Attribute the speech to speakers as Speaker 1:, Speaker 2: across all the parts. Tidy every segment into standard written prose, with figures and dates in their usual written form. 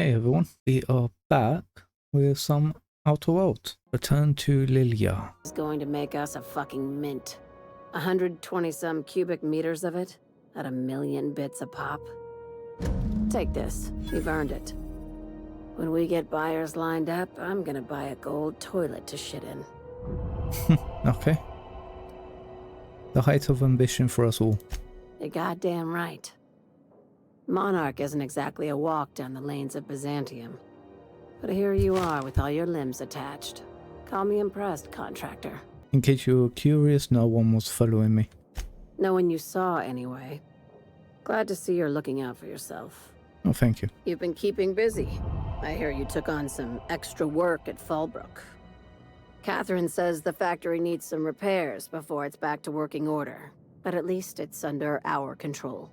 Speaker 1: Hey everyone, we are back with some Outer Worlds. Return to Lilia.
Speaker 2: Is going to make us a fucking mint. 120-some cubic meters of it, at 1,000,000 bits a pop. Take this, you've earned it. When we get buyers lined up, I'm gonna buy a gold toilet to shit in.
Speaker 1: Okay. The height of ambition for us all.
Speaker 2: You're goddamn right. Monarch isn't exactly a walk down the lanes of Byzantium. But here you are with all your limbs attached. Call me impressed, contractor.
Speaker 1: In case you were curious, no one was following me.
Speaker 2: No one you saw, anyway. Glad to see you're looking out for yourself.
Speaker 1: Oh, thank you.
Speaker 2: You've been keeping busy. I hear you took on some extra work at Fallbrook. Catherine says the factory needs some repairs before it's back to working order. But at least it's under our control.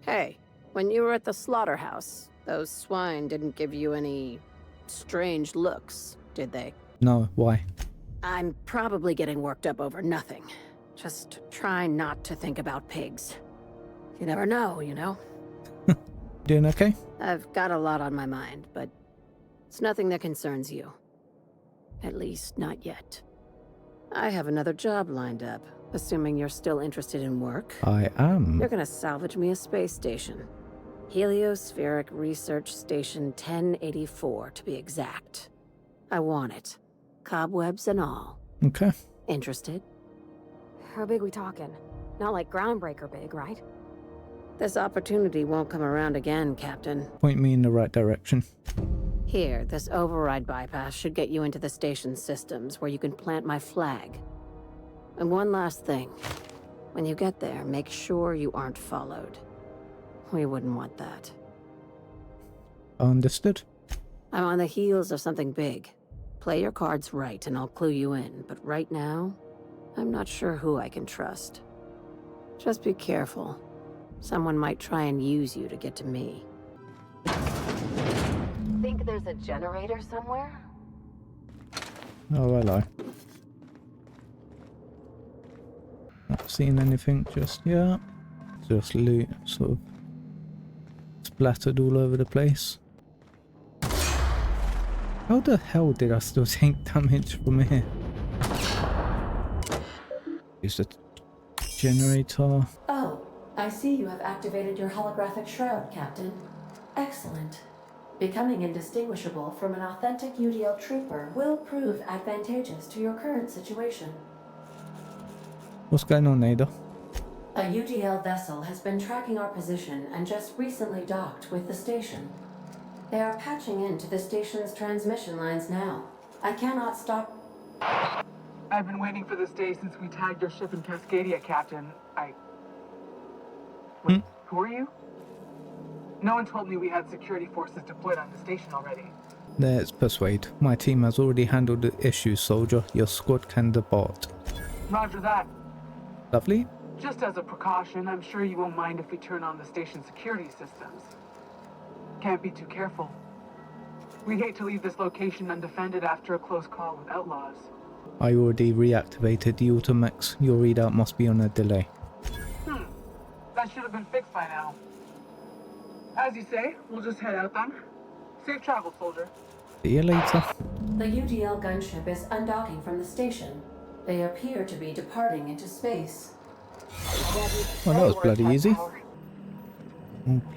Speaker 2: Hey, when you were at the slaughterhouse, those swine didn't give you any strange looks, did they?
Speaker 1: No, why?
Speaker 2: I'm probably getting worked up over nothing. Just try not to think about pigs. You never know, you know?
Speaker 1: Doing okay?
Speaker 2: I've got a lot on my mind, but it's nothing that concerns you. At least, not yet. I have another job lined up, assuming you're still interested in work.
Speaker 1: I am.
Speaker 2: You're gonna salvage me a space station. Heliospheric Research Station 1084, to be exact. I want it. Cobwebs and all.
Speaker 1: Okay.
Speaker 2: Interested?
Speaker 3: How big we talking? Not like groundbreaker big, right?
Speaker 2: This opportunity won't come around again, Captain.
Speaker 1: Point me in the right direction.
Speaker 2: Here, this override bypass should get you into the station's systems where you can plant my flag. And one last thing. When you get there, make sure you aren't followed. We wouldn't want that.
Speaker 1: Understood.
Speaker 2: I'm on the heels of something big. Play your cards right and I'll clue you in, but right now, I'm not sure who I can trust. Just be careful. Someone might try and use you to get to me.
Speaker 3: Think there's a generator somewhere?
Speaker 1: Oh, hello. Not seen anything just yet. Just loot sort of splattered all over the place. How the hell did I still take damage from here? Use the generator.
Speaker 2: Oh, I see you have activated your holographic shroud, Captain. Excellent. Becoming indistinguishable from an authentic UDL trooper will prove advantageous to your current situation.
Speaker 1: What's going on, Ada?
Speaker 2: A UDL vessel has been tracking our position and just recently docked with the station. They are patching into the station's transmission lines now. I cannot stop.
Speaker 4: I've been waiting for this day since we tagged your ship in Cascadia, Captain. Wait, who are you? No one told me we had security forces deployed on the station already.
Speaker 1: Let's persuade. My team has already handled the issue, soldier. Your squad can depart.
Speaker 4: Roger that.
Speaker 1: Lovely.
Speaker 4: Just as a precaution, I'm sure you won't mind if we turn on the station's security systems. Can't be too careful. We'd hate to leave this location undefended after a close call with outlaws.
Speaker 1: I already reactivated the automax. Your readout must be on a delay.
Speaker 4: That should have been fixed by now. As you say, we'll just head out then. Safe travel, soldier.
Speaker 1: See you later.
Speaker 2: The UDL gunship is undocking from the station. They appear to be departing into space.
Speaker 1: Well, that was bloody easy. Oh,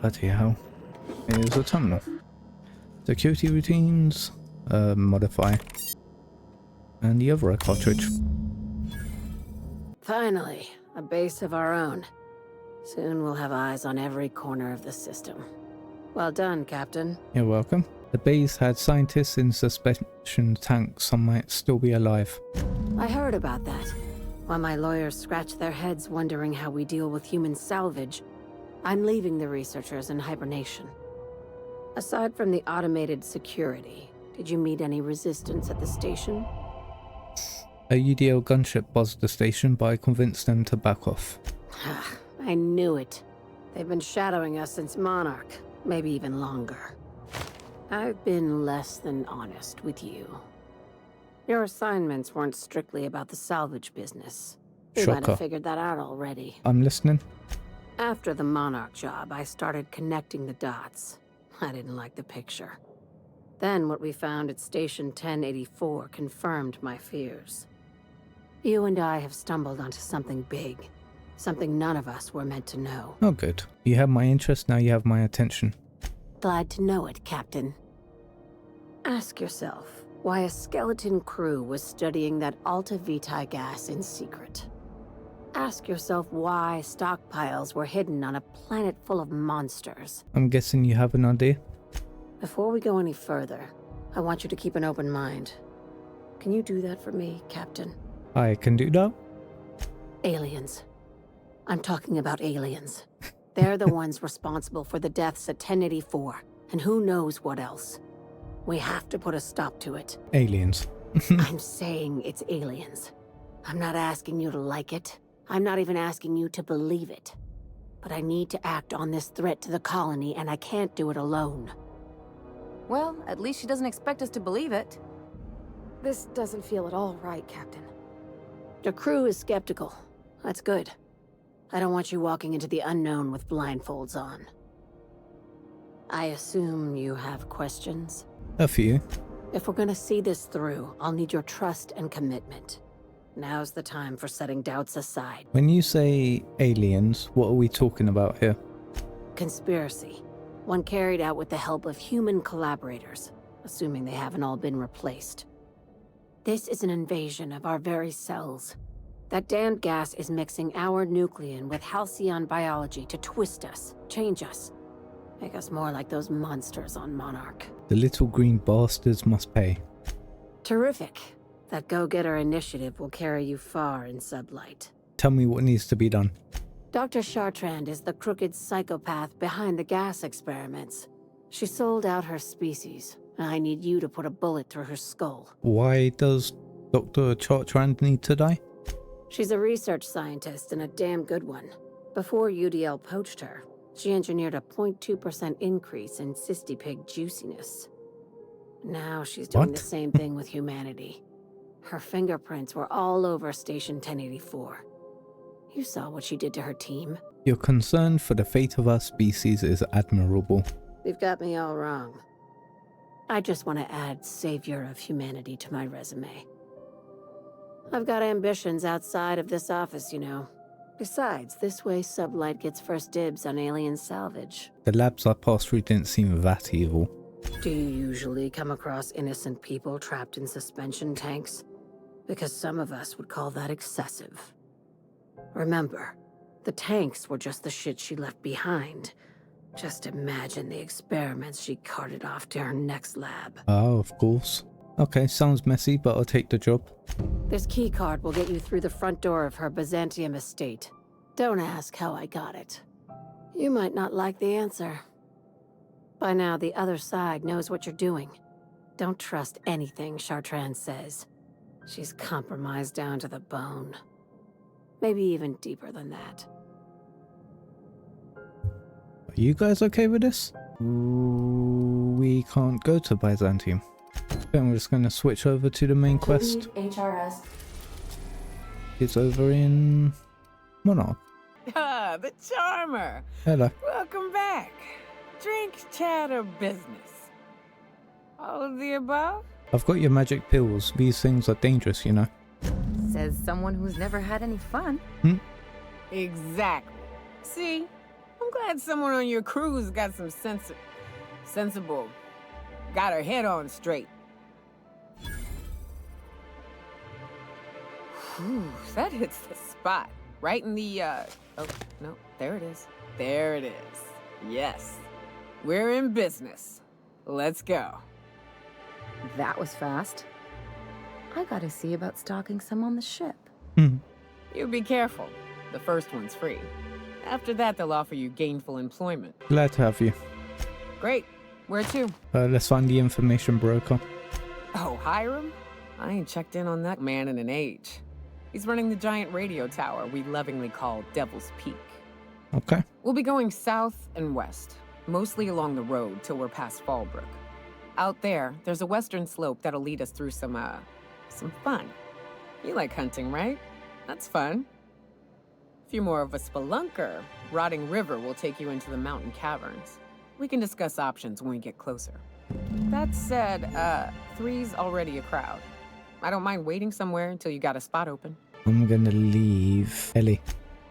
Speaker 1: bloody hell. Here's a terminal. Security routines. Modify. And the override cartridge.
Speaker 2: Finally, a base of our own. Soon we'll have eyes on every corner of the system. Well done, Captain.
Speaker 1: You're welcome. The base had scientists in suspension tanks. Some might still be alive.
Speaker 2: I heard about that. While my lawyers scratch their heads wondering how we deal with human salvage, I'm leaving the researchers in hibernation. Aside from the automated security, did you meet any resistance at the station?
Speaker 1: A UDL gunship buzzed the station, but I convinced them to back off.
Speaker 2: I knew it. They've been shadowing us since Monarch, maybe even longer. I've been less than honest with you. Your assignments weren't strictly about the salvage business. You might
Speaker 1: Shocker.
Speaker 2: have figured that out already.
Speaker 1: I'm listening.
Speaker 2: After the Monarch job, I started connecting the dots. I didn't like the picture. Then what we found at Station 1084 confirmed my fears. You and I have stumbled onto something big. Something none of us were meant to know.
Speaker 1: Oh, good. You have my interest, now you have my attention.
Speaker 2: Glad to know it, Captain. Ask yourself why a skeleton crew was studying that Alta Vitae gas in secret. Ask yourself why stockpiles were hidden on a planet full of monsters.
Speaker 1: I'm guessing you have an idea?
Speaker 2: Before we go any further, I want you to keep an open mind. Can you do that for me, Captain?
Speaker 1: I can do that.
Speaker 2: Aliens. I'm talking about aliens. They're the ones responsible for the deaths at 1084, and who knows what else. We have to put a stop to it.
Speaker 1: Aliens.
Speaker 2: I'm saying it's aliens. I'm not asking you to like it. I'm not even asking you to believe it. But I need to act on this threat to the colony, and I can't do it alone.
Speaker 3: Well, at least she doesn't expect us to believe it. This doesn't feel at all right, Captain.
Speaker 2: The crew is skeptical. That's good. I don't want you walking into the unknown with blindfolds on. I assume you have questions?
Speaker 1: A few.
Speaker 2: If we're gonna see this through, I'll need your trust and commitment. Now's the time for setting doubts aside.
Speaker 1: When you say aliens, what are we talking about here?
Speaker 2: Conspiracy. One carried out with the help of human collaborators, assuming they haven't all been replaced. This is an invasion of our very cells. That damned gas is mixing our nucleon with halcyon biology to twist us, change us, make us more like those monsters on Monarch.
Speaker 1: The little green bastards must pay.
Speaker 2: Terrific. That go-getter initiative will carry you far in Sublight.
Speaker 1: Tell me what needs to be done.
Speaker 2: Dr. Chartrand is the crooked psychopath behind the gas experiments. She sold out her species, and I need you to put a bullet through her skull.
Speaker 1: Why does Dr. Chartrand need to die?
Speaker 2: She's a research scientist and a damn good one. Before UDL poached her, she engineered a 0.2% increase in cystipig juiciness. Now she's doing the same thing with humanity. Her fingerprints were all over Station 1084. You saw what she did to her team.
Speaker 1: Your concern for the fate of our species is admirable.
Speaker 2: You've got me all wrong. I just want to add savior of humanity to my resume. I've got ambitions outside of this office, you know. Besides, this way Sublight gets first dibs on alien salvage.
Speaker 1: The labs I passed through didn't seem that evil.
Speaker 2: Do you usually come across innocent people trapped in suspension tanks? Because some of us would call that excessive. Remember, the tanks were just the shit she left behind. Just imagine the experiments she carted off to her next lab.
Speaker 1: Oh, of course. Okay, sounds messy, but I'll take the job.
Speaker 2: This keycard will get you through the front door of her Byzantium estate. Don't ask how I got it. You might not like the answer. By now, the other side knows what you're doing. Don't trust anything Chartrand says. She's compromised down to the bone. Maybe even deeper than that.
Speaker 1: Are you guys okay with this? We can't go to Byzantium. Then we're just going to switch over to the main quest.
Speaker 3: HRS.
Speaker 1: It's over in Monarch.
Speaker 5: Ah, the charmer.
Speaker 1: Hello.
Speaker 5: Welcome back. Drink, chat, or business? All of the above?
Speaker 1: I've got your magic pills. These things are dangerous, you know.
Speaker 3: Says someone who's never had any fun.
Speaker 5: Exactly. See? I'm glad someone on your crew's got some sensible. Got her head on straight. Whew, that hits the spot. Right in the, oh, no, there it is. There it is. Yes. We're in business. Let's go.
Speaker 3: That was fast. I gotta see about stalking some on the ship.
Speaker 5: You be careful. The first one's free. After that, they'll offer you gainful employment.
Speaker 1: Glad to have you.
Speaker 5: Great. Where to?
Speaker 1: Let's find the information broker.
Speaker 5: Oh, Hiram? I ain't checked in on that man in an age. He's running the giant radio tower we lovingly call Devil's Peak.
Speaker 1: Okay.
Speaker 5: We'll be going south and west, mostly along the road till we're past Fallbrook. Out there's a western slope that'll lead us through some fun. You like hunting, right? That's fun. If you're more of a spelunker, Rotting River will take you into the mountain caverns. We can discuss options when we get closer. That said, 3's already a crowd. I don't mind waiting somewhere until you got a spot open.
Speaker 1: I'm gonna leave Ellie.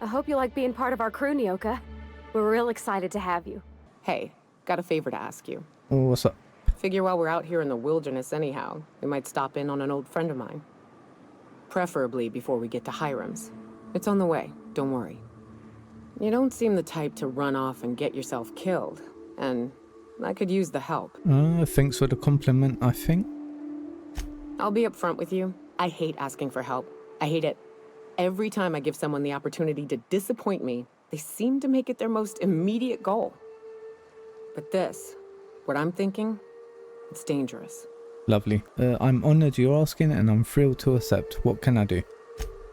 Speaker 3: I hope you like being part of our crew, Nyoka. We're real excited to have you.
Speaker 5: Hey, got a favor to ask you.
Speaker 1: Oh, what's up?
Speaker 5: Figure while we're out here in the wilderness anyhow, we might stop in on an old friend of mine. Preferably before we get to Hiram's. It's on the way, don't worry. You don't seem the type to run off and get yourself killed, and I could use the help.
Speaker 1: Thanks for the compliment, I think.
Speaker 5: I'll be upfront with you. I hate asking for help. I hate it. Every time I give someone the opportunity to disappoint me, they seem to make it their most immediate goal. But this, what I'm thinking, it's dangerous.
Speaker 1: Lovely. I'm honored you're asking and I'm thrilled to accept. What can I do?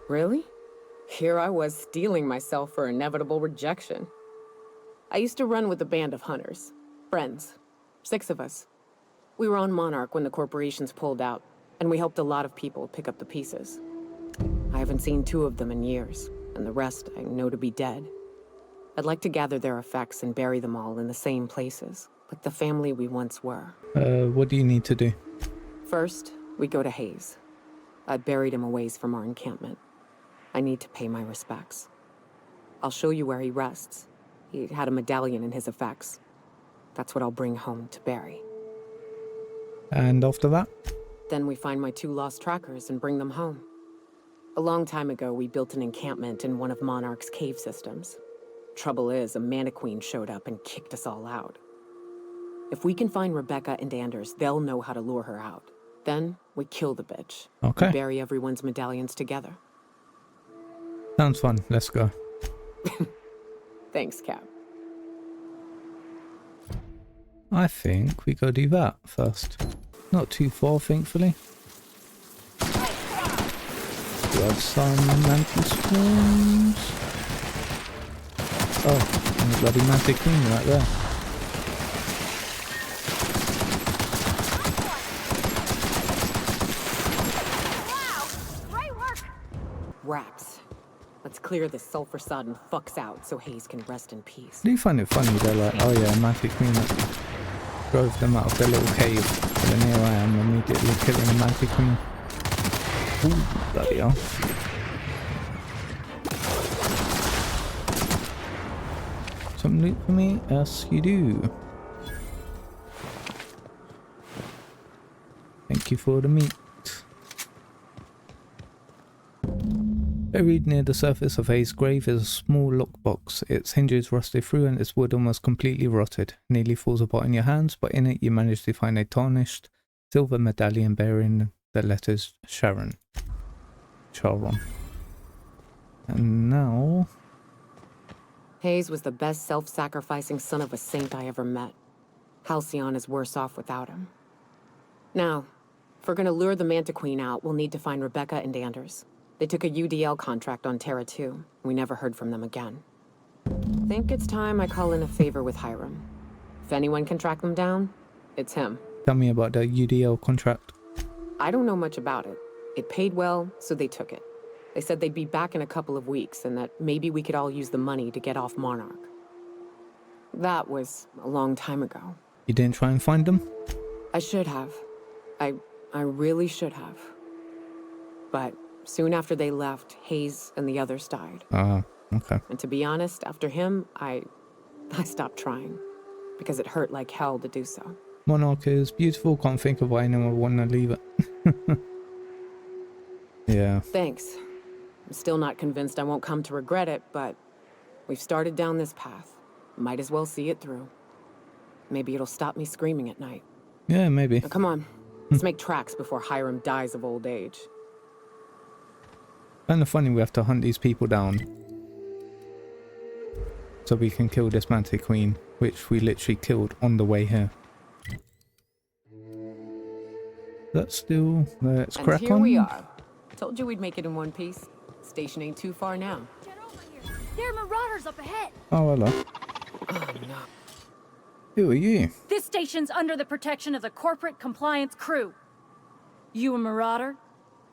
Speaker 5: Really? Here I was steeling myself for inevitable rejection. I used to run with a band of hunters. Friends. 6 of us. We were on Monarch when the corporations pulled out, and we helped a lot of people pick up the pieces. I haven't seen 2 of them in years, and the rest I know to be dead. I'd like to gather their effects and bury them all in the same places, like the family we once were.
Speaker 1: What do you need to do?
Speaker 5: First, we go to Hayes. I buried him a ways from our encampment. I need to pay my respects. I'll show you where he rests. He had a medallion in his effects. That's what I'll bring home to bury.
Speaker 1: And after that?
Speaker 5: Then we find my 2 lost trackers and bring them home. A long time ago, we built an encampment in one of Monarch's cave systems. Trouble is, a mantiqueen showed up and kicked us all out. If we can find Rebecca and Anders, they'll know how to lure her out. Then, we kill the bitch.
Speaker 1: Okay.
Speaker 5: We bury everyone's medallions together.
Speaker 1: Sounds fun. Let's go.
Speaker 5: Thanks, Cap.
Speaker 1: I think we go do that first. Not too far, thankfully. We have some mantis swarms. Oh, and the bloody mantic queen right there.
Speaker 5: Raps. Let's clear this sulfur-sodden fucks out so Hayes can rest in peace.
Speaker 1: I do find it funny, they're like, oh yeah, mantic queen that drove them out of their little cave. And then here I am immediately killing the mantic queen. Ooh, bloody hell. Some loot for me? Yes, you do. Thank you for the meat. Buried near the surface of Hayes' grave is a small lockbox. Its hinges rusted through and its wood almost completely rotted. Nearly falls apart in your hands, but in it you manage to find a tarnished silver medallion bearing the letters Charon. And now...
Speaker 5: Hayes was the best self-sacrificing son of a saint I ever met. Halcyon is worse off without him. Now, if we're gonna lure the Mantiqueen out, we'll need to find Rebecca and Anders. They took a UDL contract on Terra 2. We never heard from them again. Think it's time I call in a favor with Hiram. If anyone can track them down, it's him.
Speaker 1: Tell me about the UDL contract.
Speaker 5: I don't know much about it. It paid well, so they took it. They said they'd be back in a couple of weeks and that maybe we could all use the money to get off Monarch. That was a long time ago.
Speaker 1: You didn't try and find them?
Speaker 5: I should have. I really should have. But soon after they left, Hayes and the others died.
Speaker 1: Okay.
Speaker 5: And to be honest, after him, I stopped trying. Because it hurt like hell to do so.
Speaker 1: Monarch is beautiful, can't think of why anyone would want to leave it. Yeah.
Speaker 5: Thanks. I'm still not convinced I won't come to regret it, but we've started down this path. Might as well see it through. Maybe it'll stop me screaming at night.
Speaker 1: Yeah, maybe.
Speaker 5: Now, come on. Let's make tracks before Hiram dies of old age.
Speaker 1: Kind of funny we have to hunt these people down. So we can kill this Mantic Queen, which we literally killed on the way here. That's still... Let's crack on.
Speaker 5: And here we are. Told you we'd make it in one piece. Station ain't too far now.
Speaker 6: Get over here. There are marauders up ahead.
Speaker 1: Oh, hello.
Speaker 5: Oh, no.
Speaker 1: Who are you?
Speaker 6: This station's under the protection of the corporate compliance crew. You a marauder?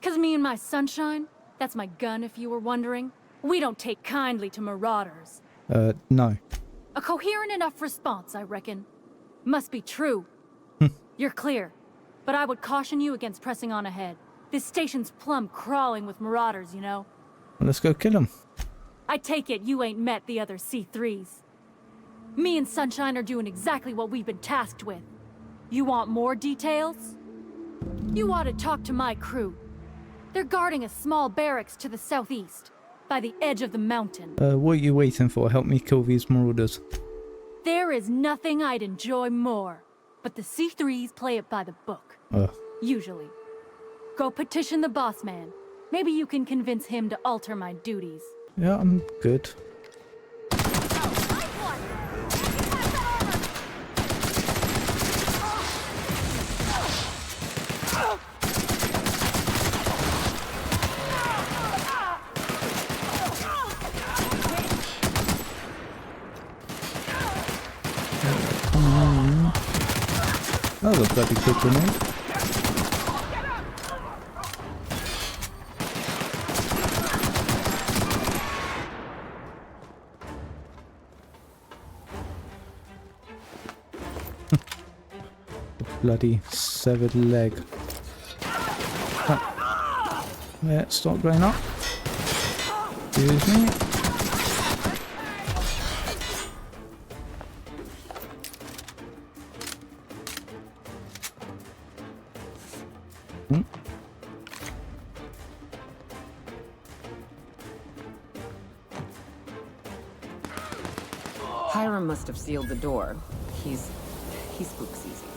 Speaker 6: 'Cause me and my sunshine, that's my gun if you were wondering, we don't take kindly to marauders.
Speaker 1: No.
Speaker 6: A coherent enough response, I reckon. Must be true. You're clear. But I would caution you against pressing on ahead. This station's plumb crawling with marauders, you know.
Speaker 1: Well, let's go kill them.
Speaker 6: I take it you ain't met the other C3s. Me and Sunshine are doing exactly what we've been tasked with. You want more details? You ought to talk to my crew. They're guarding a small barracks to the southeast, by the edge of the mountain.
Speaker 1: What are you waiting for? Help me kill these marauders.
Speaker 6: There is nothing I'd enjoy more, but the C3s play it by the book. Usually. Go petition the boss man. Maybe you can convince him to alter my duties.
Speaker 1: Yeah, I'm good. Oh, the bloody quick grenade. Bloody severed leg. Yeah, stop going up. Excuse me.
Speaker 5: Hiram must have sealed the door. He spooks easy.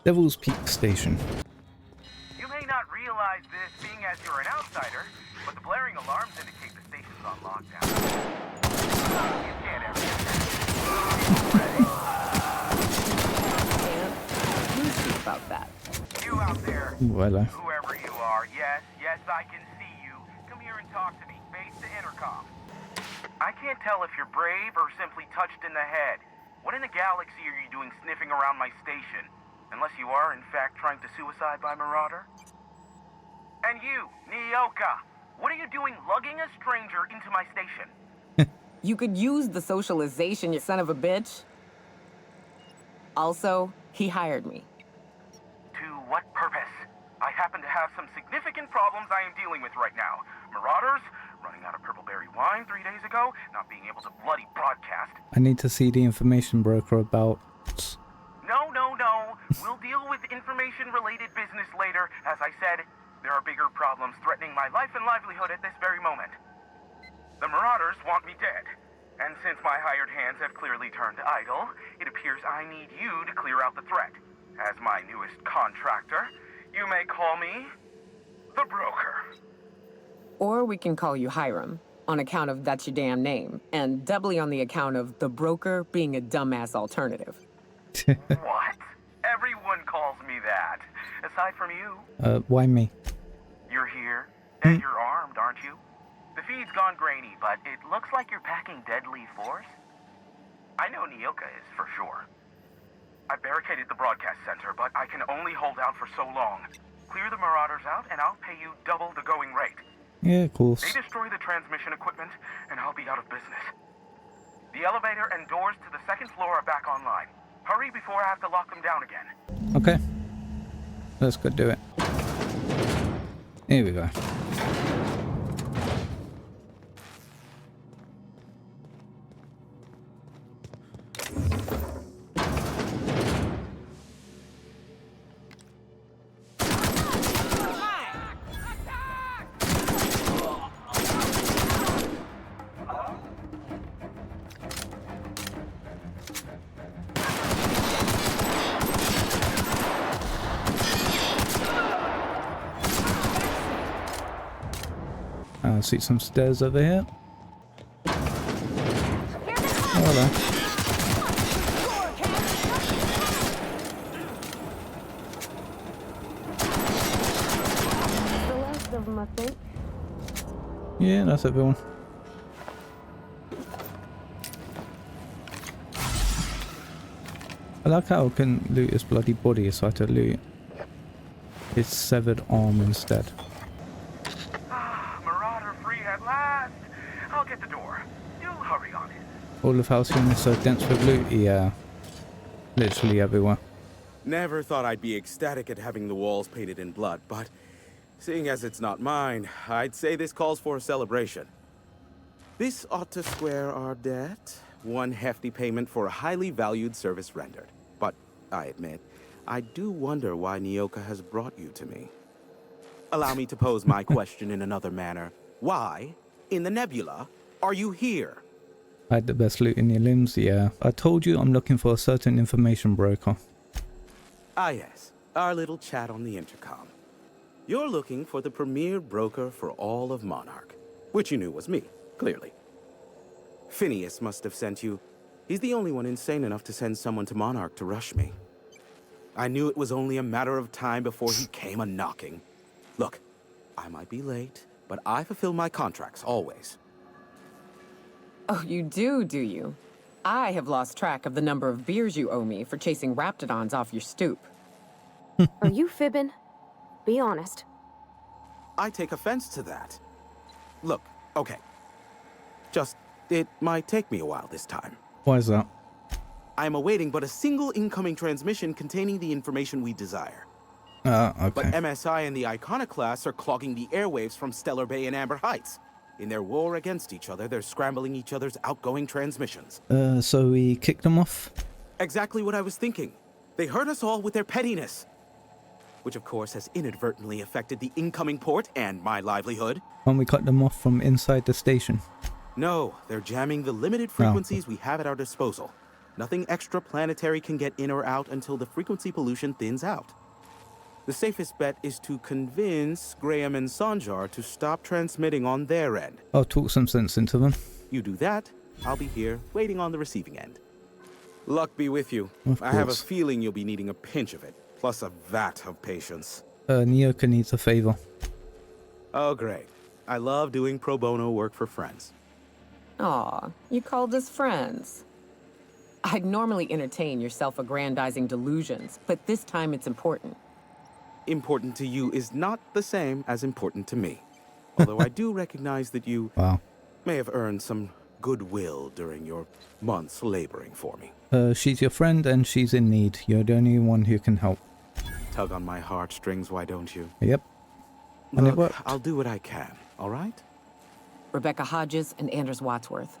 Speaker 1: Devil's Peak Station.
Speaker 7: You may not realize this being as you're an outsider, but the blaring alarms indicate the station's on lockdown. You can't ever get
Speaker 5: And who's speak about that?
Speaker 7: You out there,
Speaker 1: Ooh, hello.
Speaker 7: whoever you are, yes, I can see you. Come here and talk to me, face to intercom. I can't tell if you're brave or simply touched in the head. What in the galaxy are you doing sniffing around my station? Unless you are, in fact, trying to suicide by Marauder? And you, Nyoka, what are you doing lugging a stranger into my station?
Speaker 5: You could use the socialization, you son of a bitch. Also, he hired me.
Speaker 7: To what purpose? I happen to have some significant problems I am dealing with right now. Marauders, running out of purple berry wine 3 days ago, not being able to bloody broadcast.
Speaker 1: I need to see the information broker about...
Speaker 7: No. We'll deal with information-related business later. As I said, there are bigger problems threatening my life and livelihood at this very moment. The Marauders want me dead. And since my hired hands have clearly turned idle, it appears I need you to clear out the threat. As my newest contractor, you may call me the Broker.
Speaker 5: Or we can call you Hiram, on account of that's your damn name, and doubly on the account of the Broker being a dumbass alternative.
Speaker 7: What? Everyone calls me that. Aside from you.
Speaker 1: Why me?
Speaker 7: You're here, and you're armed, aren't you? The feed's gone grainy, but it looks like you're packing deadly force. I know Nyoka is, for sure. I barricaded the broadcast center, but I can only hold out for so long. Clear the Marauders out, and I'll pay you double the going rate.
Speaker 1: Yeah, of course.
Speaker 7: They destroy the transmission equipment, and I'll be out of business. The elevator and doors to the second floor are back online. Hurry before I have to lock them down again.
Speaker 1: Okay. Let's go do it. Here we go. I see some stairs over here. Oh, hello.
Speaker 3: The last of them, I think.
Speaker 1: Yeah, that's everyone. I like how I can loot his bloody body, so I had to loot his severed arm instead.
Speaker 7: Marauder free at last. I'll get the door. You hurry on in.
Speaker 1: All of Halcyon is so dense with loot, yeah. Literally everywhere.
Speaker 8: Never thought I'd be ecstatic at having the walls painted in blood, but seeing as it's not mine, I'd say this calls for a celebration. This ought to square our debt. One hefty payment for a highly valued service rendered. But I admit, I do wonder why Nyoka has brought you to me. Allow me to pose my question in another manner. Why, in the nebula, are you here?
Speaker 1: I had the best loot in your limbs, yeah. I told you I'm looking for a certain information broker.
Speaker 8: Ah yes, our little chat on the intercom. You're looking for the premier broker for all of Monarch, which you knew was me, clearly. Phineas must have sent you. He's the only one insane enough to send someone to Monarch to rush me. I knew it was only a matter of time before he came a-knocking. Look, I might be late, but I fulfill my contracts, always.
Speaker 5: Oh, you do you? I have lost track of the number of beers you owe me for chasing raptidons off your stoop.
Speaker 3: Are you fibbing? Be honest.
Speaker 8: I take offense to that. Look, okay. Just, it might take me a while this time.
Speaker 1: Why is that?
Speaker 8: I am awaiting but a single incoming transmission containing the information we desire.
Speaker 1: Okay.
Speaker 8: But MSI and the ICONOCLASTS are clogging the airwaves from Stellar Bay and Amber Heights. In their war against each other, they're scrambling each other's outgoing transmissions.
Speaker 1: So we kicked them off?
Speaker 8: Exactly what I was thinking. They hurt us all with their pettiness. Which of course has inadvertently affected the incoming port and my livelihood.
Speaker 1: Can't we cut them off from inside the station?
Speaker 8: No, they're jamming the limited frequencies we have at our disposal. Nothing extraplanetary can get in or out until the frequency pollution thins out. The safest bet is to convince Graham and Sanjar to stop transmitting on their end.
Speaker 1: I'll talk some sense into them.
Speaker 8: You do that, I'll be here, waiting on the receiving end. Luck be with you.
Speaker 1: Of
Speaker 8: I have a
Speaker 1: course.
Speaker 8: feeling you'll be needing a pinch of it, plus a vat of patience.
Speaker 1: Nyoka needs a favor.
Speaker 8: Oh, great. I love doing pro bono work for friends.
Speaker 5: Aw, you called us friends. I'd normally entertain your self-aggrandizing delusions, but this time it's important.
Speaker 8: Important to you is not the same as important to me. Although I do recognize that you
Speaker 1: Wow.
Speaker 8: may have earned some goodwill during your months laboring for me.
Speaker 1: She's your friend and she's in need. You're the only one who can help.
Speaker 8: Tug on my heartstrings, why don't you?
Speaker 1: Yep. And it
Speaker 8: Look,
Speaker 1: worked.
Speaker 8: I'll do what I can, all right?
Speaker 5: Rebecca Hodges and Anders Wadsworth.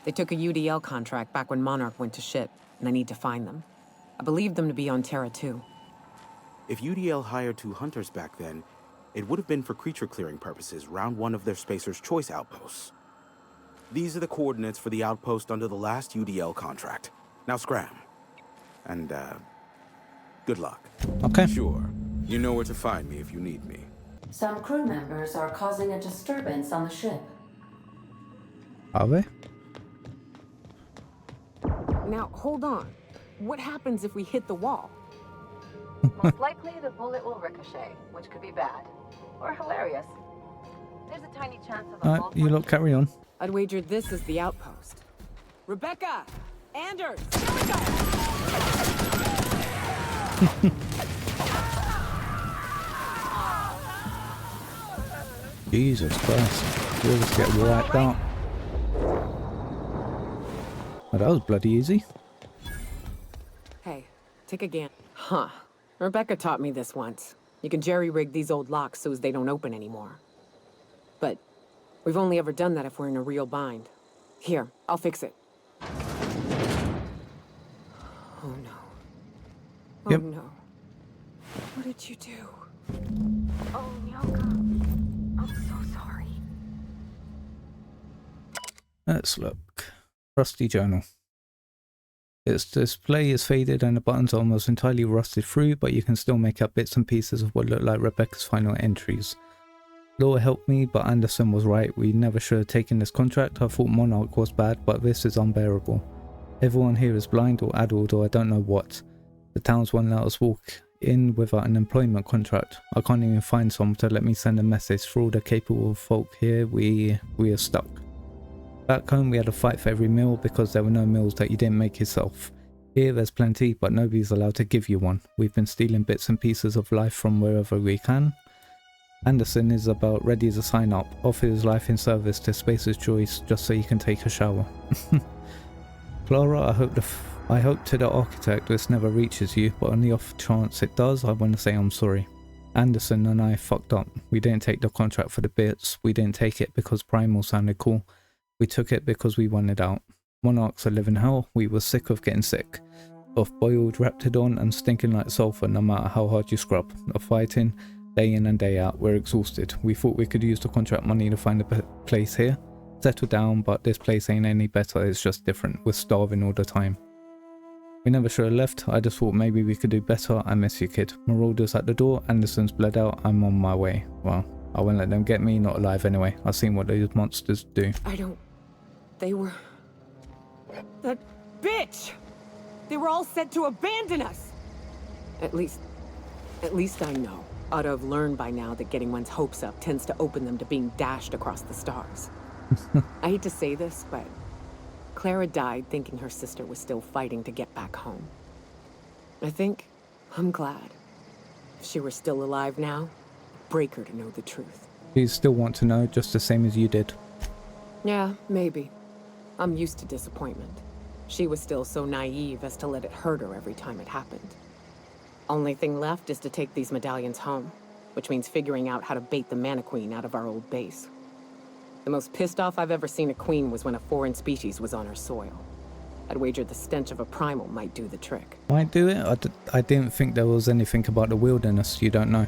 Speaker 5: They took a UDL contract back when Monarch went to shit, and I need to find them. I believe them to be on Terra 2.
Speaker 8: If UDL hired 2 hunters back then, it would have been for creature clearing purposes round one of their Spacer's Choice outposts. These are the coordinates for the outpost under the last UDL contract. Now scram. And, good luck.
Speaker 1: Okay.
Speaker 8: Sure. You know where to find me if you need me.
Speaker 2: Some crew members are causing a disturbance on the ship.
Speaker 1: Are they?
Speaker 5: Now, hold on. What happens if we hit the wall?
Speaker 2: Most likely, the bullet will ricochet, which could be bad or hilarious. There's a tiny chance of a
Speaker 1: Alright, you lot carry on.
Speaker 5: I'd wager this is the outpost. Rebecca! Anders! Here we go!
Speaker 1: Jesus Christ. We'll just get wiped out. Oh, that was bloody easy.
Speaker 5: Hey, take a gan. Huh. Rebecca taught me this once. You can jerry-rig these old locks so as they don't open anymore. But we've only ever done that if we're in a real bind. Here, I'll fix it. Oh no. Oh
Speaker 1: Yep.
Speaker 5: no. What did you do?
Speaker 3: Oh, Nyoka. I'm so sorry.
Speaker 1: Let's look. Rusty journal. Its display is faded and the buttons are almost entirely rusted through, but you can still make out bits and pieces of what look like Rebecca's final entries. Laura helped me, but Anderson was right. We never should have taken this contract. I thought Monarch was bad, but this is unbearable. Everyone here is blind or addled or I don't know what. The towns won't let us walk in without an employment contract. I can't even find someone to let me send a message. For all the capable folk here, we are stuck. Back home we had a fight for every meal because there were no meals that you didn't make yourself. Here there's plenty, but nobody's allowed to give you one. We've been stealing bits and pieces of life from wherever we can. Anderson is about ready to sign up, offer his life in service to Spacer's Choice just so you can take a shower. Clara, I hope to the architect this never reaches you, but on the off chance it does, I want to say I'm sorry. Anderson and I fucked up. We didn't take the contract for the bits. We didn't take it because Primal sounded cool. We took it because we wanted out. Monarchs are living hell. We were sick of getting sick. Of boiled Raptidon and stinking like sulfur no matter how hard you scrub. Of fighting day in and day out. We're exhausted. We thought we could use the contract money to find a place here. Settle down, but this place ain't any better. It's just different. We're starving all the time. We never should have left. I just thought maybe we could do better. I miss you, kid. Marauder's at the door. Anderson's bled out. I'm on my way. Well, I won't let them get me. Not alive anyway. I've seen what those monsters do.
Speaker 5: They were... That bitch! They were all set to abandon us! At least I know. Ought to have learned by now that getting one's hopes up tends to open them to being dashed across the stars. I hate to say this, but Clara died thinking her sister was still fighting to get back home. I'm glad. If she were still alive now, it'd break her to know the truth.
Speaker 1: You still want to know, just the same as you did.
Speaker 5: Yeah, maybe. I'm used to disappointment. She was still so naive as to let it hurt her every time it happened. Only thing left is to take these medallions home, which means figuring out how to bait the Mana Queen out of our old base. The most pissed off I've ever seen a queen was when a foreign species was on her soil. I'd wager the stench of a primal might do the trick.
Speaker 1: Might do it? I didn't think there was anything about the wilderness you don't know.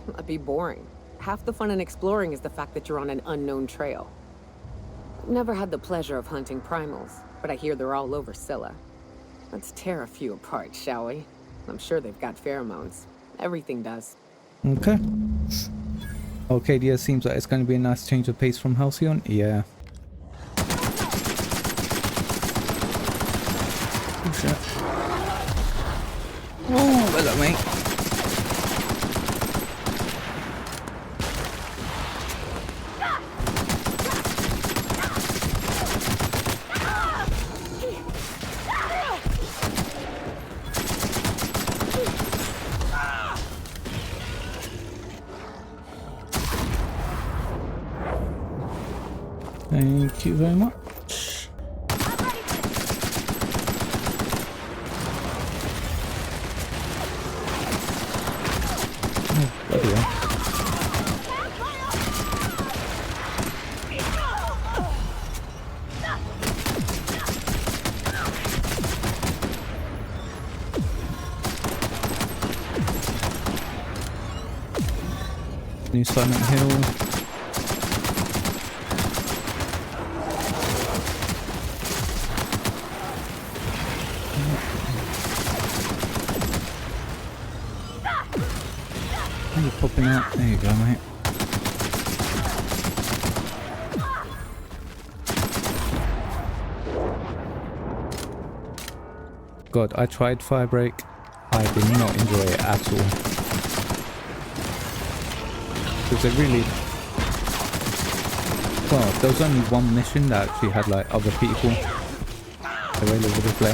Speaker 5: That'd be boring. Half the fun in exploring is the fact that you're on an unknown trail. I've never had the pleasure of hunting primals, but I hear they're all over Scylla. Let's tear a few apart, shall we? I'm sure they've got pheromones. Everything does.
Speaker 1: Okay. Arcadia seems like it's going to be a nice change of pace from Halcyon. Yeah. Oh shit. Oh, hello mate. Thank you very much. Oh, bloody hell. New Silent Hill. You're popping out. There you go, mate. God, I tried Firebreak. I did not enjoy it at all. Because it really... Well, there was only one mission that actually had like other people available to play.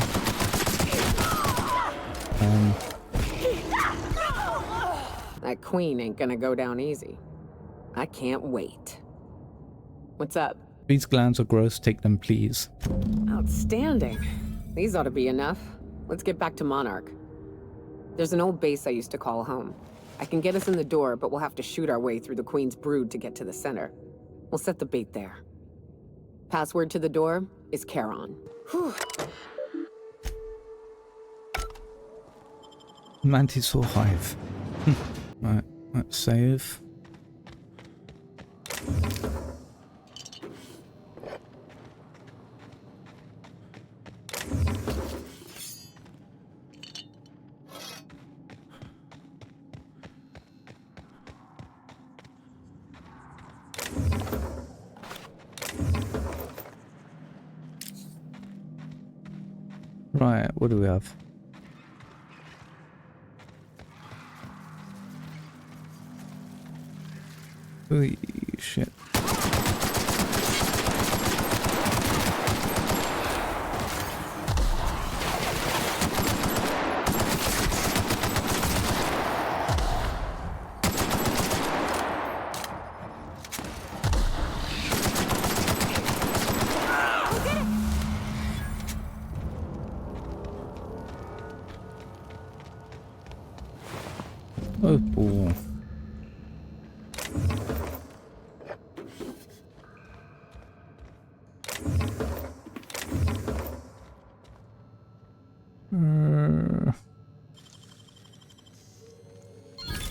Speaker 5: That queen ain't gonna go down easy. I can't wait. What's up?
Speaker 1: These glands are gross, take them please.
Speaker 5: Outstanding. These ought to be enough. Let's get back to Monarch. There's an old base I used to call home. I can get us in the door, but we'll have to shoot our way through the Queen's brood to get to the center. We'll set the bait there. Password to the door is Charon. Whew.
Speaker 1: Mantisaur Hive. Right, let's save. Right, what do we have? Holy shit. Opal.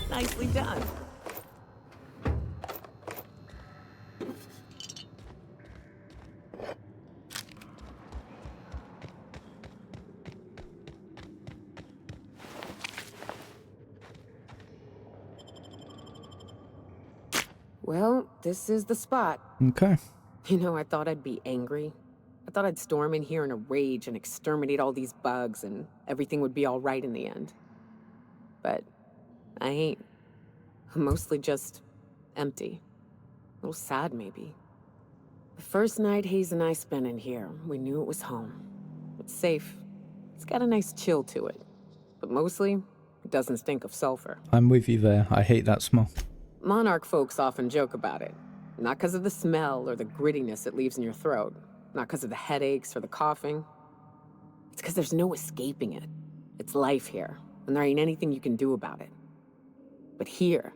Speaker 5: Nicely done. Well, this is the spot.
Speaker 1: Okay.
Speaker 5: You know, I thought I'd be angry. I thought I'd storm in here in a rage and exterminate all these bugs and everything would be all right in the end. But I ain't. I'm mostly just empty. A little sad, maybe. The first night Hayes and I spent in here, we knew it was home. It's safe. It's got a nice chill to it. But mostly, it doesn't stink of sulfur.
Speaker 1: I'm with you there. I hate that smell.
Speaker 5: Monarch folks often joke about it. Not because of the smell or the grittiness it leaves in your throat. Not because of the headaches or the coughing. It's because there's no escaping it. It's life here, and there ain't anything you can do about it. But here,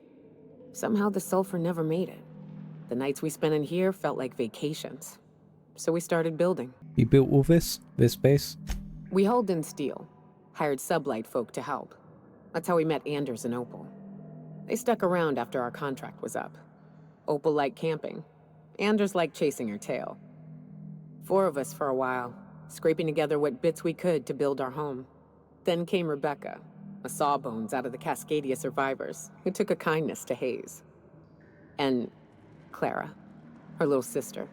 Speaker 5: somehow the sulfur never made it. The nights we spent in here felt like vacations. So we started building.
Speaker 1: You built all this base?
Speaker 5: We hauled in steel, hired sublight folk to help. That's how we met Anders and Opal. They stuck around after our contract was up. Opal liked camping. Anders liked chasing her tail. 4 of us for a while, scraping together what bits we could to build our home. Then came Rebecca, a sawbones out of the Cascadia survivors, who took a kindness to Hayes. And Clara, her little sister.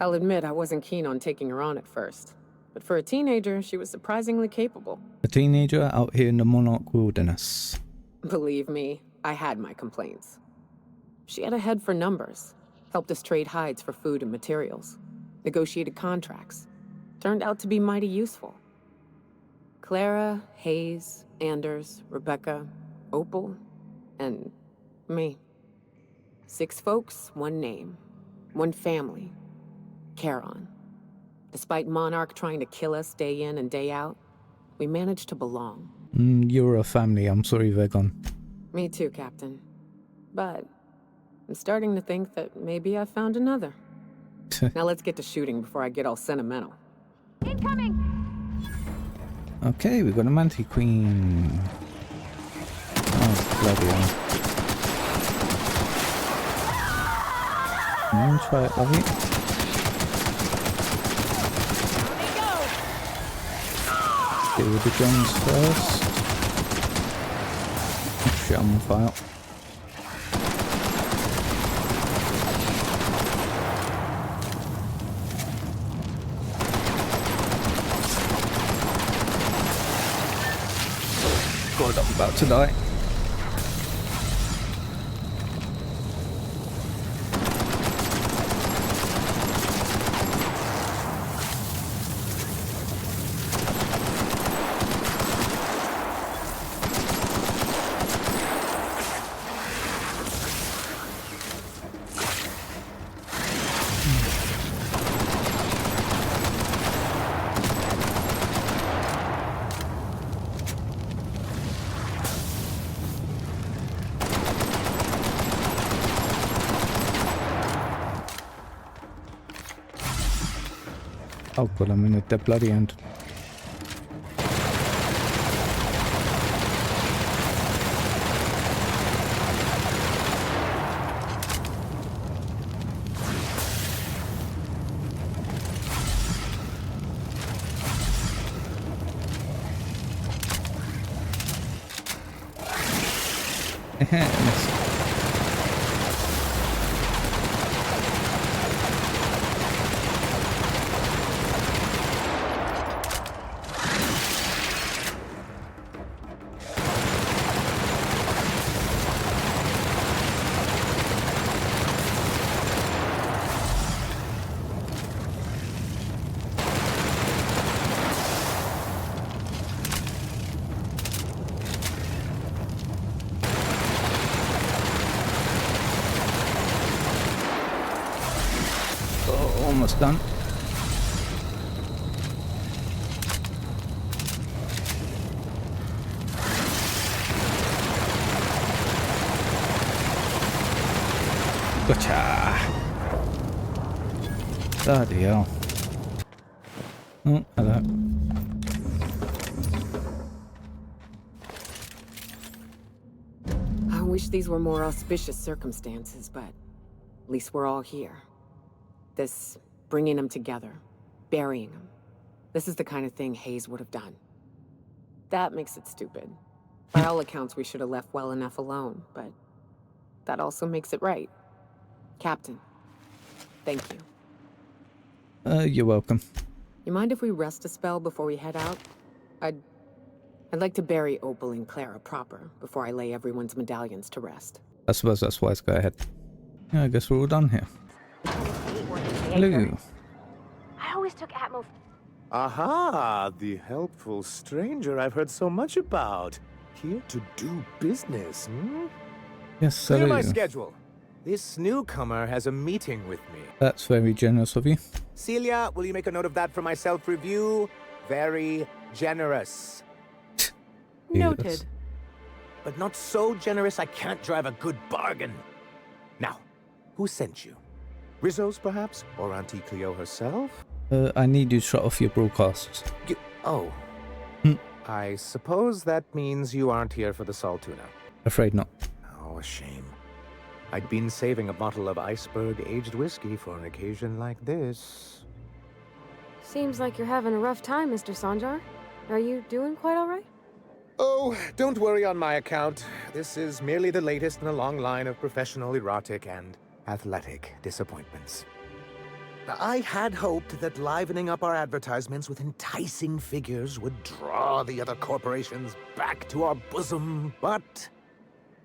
Speaker 5: I'll admit I wasn't keen on taking her on at first, but for a teenager, she was surprisingly capable.
Speaker 1: A teenager out here in the Monarch wilderness.
Speaker 5: Believe me, I had my complaints. She had a head for numbers, helped us trade hides for food and materials, negotiated contracts. Turned out to be mighty useful. Clara, Hayes, Anders, Rebecca, Opal, and me. 6 folks, 1 name, 1 family. Charon. Despite Monarch trying to kill us day in and day out, we managed to belong.
Speaker 1: You're a family. I'm sorry they're gone.
Speaker 5: Me too, Captain. But I'm starting to think that maybe I found another. Now let's get to shooting before I get all sentimental.
Speaker 6: Incoming!
Speaker 1: Okay, we've got a Manti Queen. Oh, bloody hell. Try it, love you. Deal with the drones first. Oh shit, I'm on fire. God, I'm about to die. Oh god, I'm in at the bloody end. Missed. Almost done. Gotcha. Bloody hell. Oh, hello.
Speaker 5: I wish these were more auspicious circumstances, but at least we're all here. This bringing them together, burying them. This is the kind of thing Hayes would have done. That makes it stupid. By all accounts, we should have left well enough alone, but that also makes it right. Captain, thank you.
Speaker 1: You're welcome.
Speaker 5: You mind if we rest a spell before we head out? I'd like to bury Opal and Clara proper before I lay everyone's medallions to rest.
Speaker 1: I suppose that's wise. Go ahead. Yeah, I guess we're all done here. Hello.
Speaker 9: I always took Atmo.
Speaker 10: Aha, the helpful stranger I've heard so much about. Here to do business, hmm?
Speaker 1: Yes,
Speaker 10: Clear
Speaker 1: hello.
Speaker 10: my schedule. This newcomer has a meeting with me.
Speaker 1: That's very generous of you.
Speaker 10: Celia, will you make a note of that for my self-review? Very generous.
Speaker 6: Noted.
Speaker 10: But not so generous I can't drive a good bargain. Now, who sent you? Rizzo's, perhaps? Or Auntie Cleo herself?
Speaker 1: I need you to shut off your broadcasts.
Speaker 10: Oh. I suppose that means you aren't here for the Saltuna.
Speaker 1: Afraid not.
Speaker 10: Oh, a shame. I'd been saving a bottle of iceberg-aged whiskey for an occasion like this.
Speaker 3: Seems like you're having a rough time, Mr. Sanjar. Are you doing quite all right?
Speaker 10: Oh, don't worry on my account. This is merely the latest in a long line of professional erotic and athletic disappointments. I had hoped that livening up our advertisements with enticing figures would draw the other corporations back to our bosom, but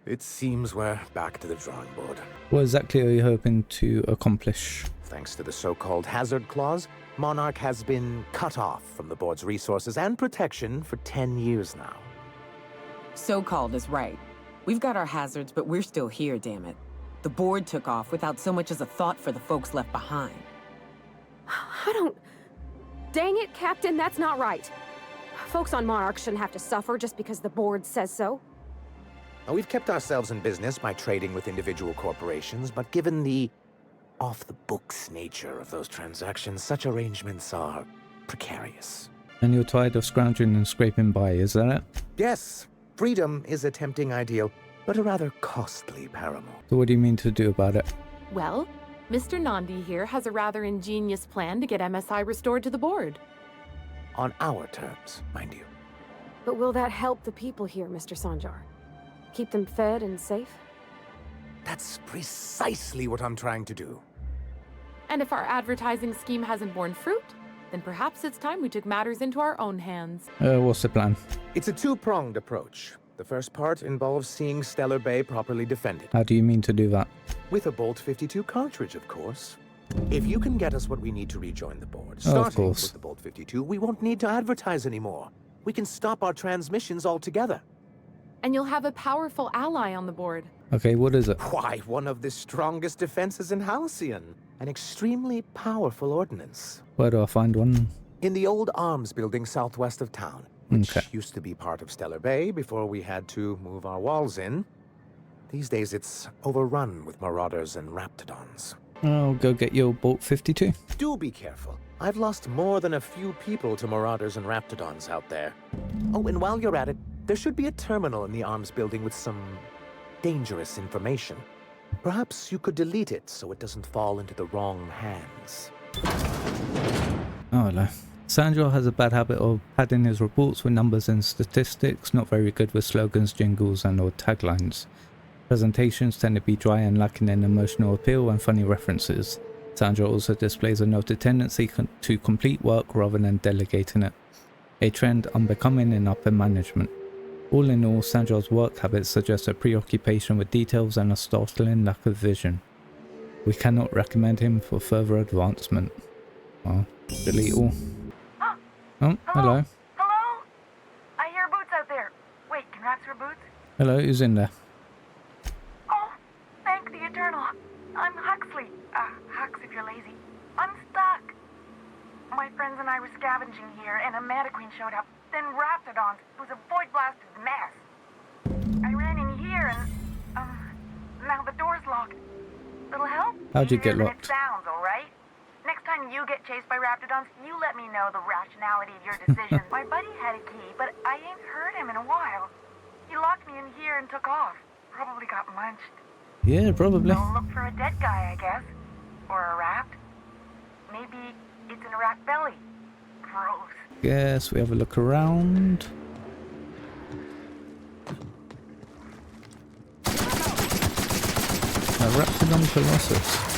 Speaker 10: it seems we're back to the drawing board.
Speaker 1: What exactly are you hoping to accomplish?
Speaker 10: Thanks to the so-called hazard clause, Monarch has been cut off from the board's resources and protection for 10 years now.
Speaker 5: So-called is right. We've got our hazards, but we're still here, damn it. The board took off without so much as a thought for the folks left behind.
Speaker 3: I don't... Dang it, Captain, that's not right. Folks on Monarch shouldn't have to suffer just because the board says so.
Speaker 10: Now, we've kept ourselves in business by trading with individual corporations, but given the off-the-books nature of those transactions, such arrangements are precarious.
Speaker 1: And you're tired of scrounging and scraping by, is that it?
Speaker 10: Yes, freedom is a tempting ideal, but a rather costly paramour.
Speaker 1: So what do you mean to do about it?
Speaker 11: Well, Mr. Nandi here has a rather ingenious plan to get MSI restored to the board.
Speaker 10: On our terms, mind you.
Speaker 3: But will that help the people here, Mr. Sanjar? Keep them fed and safe?
Speaker 10: That's precisely what I'm trying to do.
Speaker 11: And if our advertising scheme hasn't borne fruit, then perhaps it's time we took matters into our own hands.
Speaker 1: What's the plan?
Speaker 10: It's a two-pronged approach. The first part involves seeing Stellar Bay properly defended.
Speaker 1: How do you mean to do that?
Speaker 10: With a Bolt 52 cartridge, of course. If you can get us what we need to rejoin the board,
Speaker 1: Of
Speaker 10: starting
Speaker 1: course.
Speaker 10: with the Bolt 52, we won't need to advertise anymore. We can stop our transmissions altogether.
Speaker 11: And you'll have a powerful ally on the board.
Speaker 1: Okay, what is it?
Speaker 10: Why, one of the strongest defenses in Halcyon. An extremely powerful ordnance.
Speaker 1: Where do I find one?
Speaker 10: In the old arms building southwest of town, which
Speaker 1: Okay.
Speaker 10: used to be part of Stellar Bay before we had to move our walls in. These days it's overrun with marauders and raptidons.
Speaker 1: I'll go get your Bolt 52.
Speaker 10: Do be careful. I've lost more than a few people to marauders and raptidons out there. Oh, and while you're at it, there should be a terminal in the arms building with some dangerous information. Perhaps you could delete it so it doesn't fall into the wrong hands.
Speaker 1: Oh, hello. Sanjar has a bad habit of padding his reports with numbers and statistics, not very good with slogans, jingles and or taglines. Presentations tend to be dry and lacking in emotional appeal and funny references. Sanjar also displays a noted tendency to complete work rather than delegating it, a trend unbecoming in upper management. All in all, Sanjar's work habits suggest a preoccupation with details and a startling lack of vision. We cannot recommend him for further advancement. Well, delete all. Oh, hello.
Speaker 9: Hello? I hear boots out there. Wait, can rats wear boots?
Speaker 1: Hello, who's in there?
Speaker 9: Oh, thank the Eternal. I'm Huxley. Hux if you're lazy. I'm stuck. My friends and I were scavenging here, and a Metaqueen showed up. Then Raptidons. It was a void-blasted mess. I ran in here, and, now the door's locked. Little help?
Speaker 1: How'd you
Speaker 9: Easier
Speaker 1: get
Speaker 9: than
Speaker 1: locked?
Speaker 9: It sounds, alright? Next time you get chased by raptidons, you let me know the rationality of your decision. My buddy had a key, but I ain't heard him in a while. He locked me in here and took off. Probably got munched.
Speaker 1: Yeah, probably.
Speaker 9: So look for a dead guy, I guess. Or a rat. Maybe it's in a rat belly. Gross.
Speaker 1: Yes, we have a look around. A Raptidon Colossus.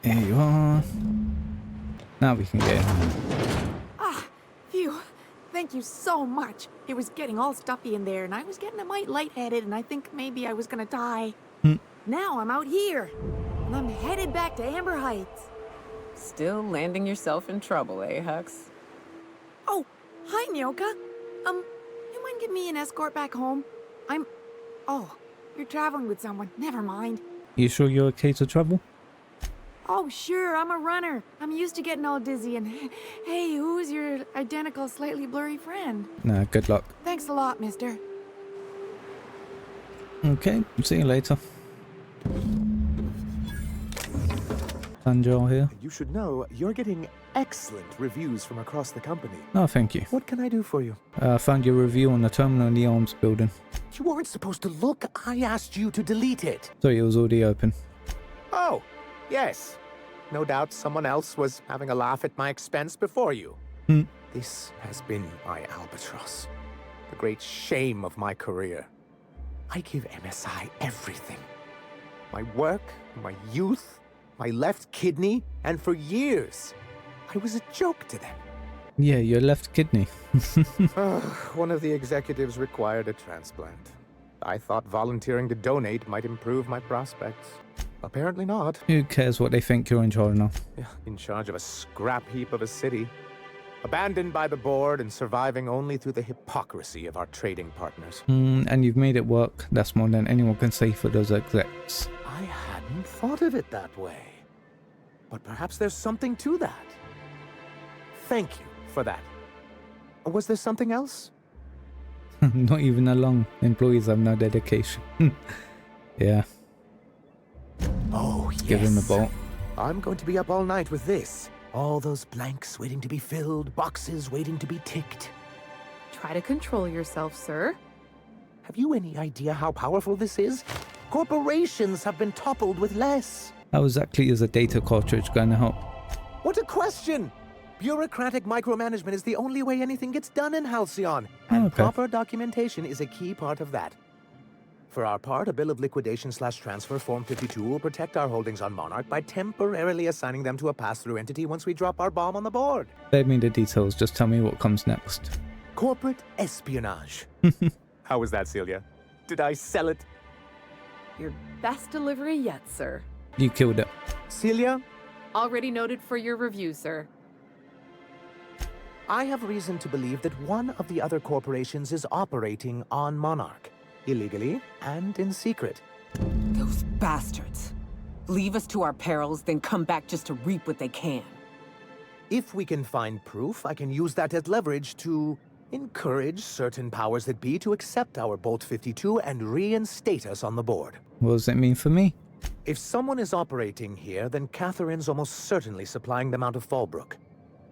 Speaker 1: Here you are. Now we can get in.
Speaker 11: Ah, phew. Thank you so much. It was getting all stuffy in there, and I was getting a mite lightheaded, and I think maybe I was gonna die. Now I'm out here, and I'm headed back to Amber Heights.
Speaker 5: Still landing yourself in trouble, eh, Hux?
Speaker 11: Oh, hi, Nyoka. You mind giving me an escort back home? Oh, you're traveling with someone. Never mind.
Speaker 1: You sure you're okay to travel?
Speaker 11: Oh, sure, I'm a runner. I'm used to getting all dizzy, and hey, who's your identical, slightly blurry friend?
Speaker 1: Nah, good luck.
Speaker 11: Thanks a lot, mister.
Speaker 1: Okay, see you later. Sanjal here.
Speaker 10: You should know you're getting excellent reviews from across the company.
Speaker 1: Oh, thank you.
Speaker 10: What can I do for you?
Speaker 1: I found your review on the terminal in the arms building.
Speaker 10: You weren't supposed to look. I asked you to delete it.
Speaker 1: Sorry, it was already open.
Speaker 10: Oh, yes. No doubt someone else was having a laugh at my expense before you. This has been my albatross. The great shame of my career. I give MSI everything. My work, my youth, my left kidney, and for years, I was a joke to them.
Speaker 1: Yeah, your left kidney.
Speaker 10: One of the executives required a transplant. I thought volunteering to donate might improve my prospects. Apparently not.
Speaker 1: Who cares what they think you're in charge of?
Speaker 10: In charge of a scrap heap of a city. Abandoned by the board and surviving only through the hypocrisy of our trading partners.
Speaker 1: And you've made it work. That's more than anyone can say for those execs.
Speaker 10: I hadn't thought of it that way. But perhaps there's something to that. Thank you for that. Was there something else?
Speaker 1: Not even along. Employees have no dedication. Yeah.
Speaker 10: Oh, yes.
Speaker 1: Give him the bolt.
Speaker 10: I'm going to be up all night with this. All those blanks waiting to be filled, boxes waiting to be ticked.
Speaker 11: Try to control yourself, sir.
Speaker 10: Have you any idea how powerful this is? Corporations have been toppled with less.
Speaker 1: How exactly is a data cartridge going to help?
Speaker 10: What a question! Bureaucratic micromanagement is the only way anything gets done in Halcyon, and proper documentation is a key part of that. For our part, a bill of liquidation/transfer Form 52 will protect our holdings on Monarch by temporarily assigning them to a pass-through entity once we drop our bomb on the board.
Speaker 1: Save me the details, just tell me what comes next.
Speaker 10: Corporate espionage. How was that, Celia? Did I sell it?
Speaker 11: Your best delivery yet, sir.
Speaker 1: You killed it.
Speaker 10: Celia?
Speaker 11: Already noted for your review, sir.
Speaker 10: I have reason to believe that one of the other corporations is operating on Monarch. Illegally and in secret.
Speaker 5: Those bastards. Leave us to our perils, then come back just to reap what they can.
Speaker 10: If we can find proof, I can use that as leverage to encourage certain powers that be to accept our Bolt 52 and reinstate us on the board.
Speaker 1: What does it mean for me?
Speaker 10: If someone is operating here, then Catherine's almost certainly supplying them out of Fallbrook.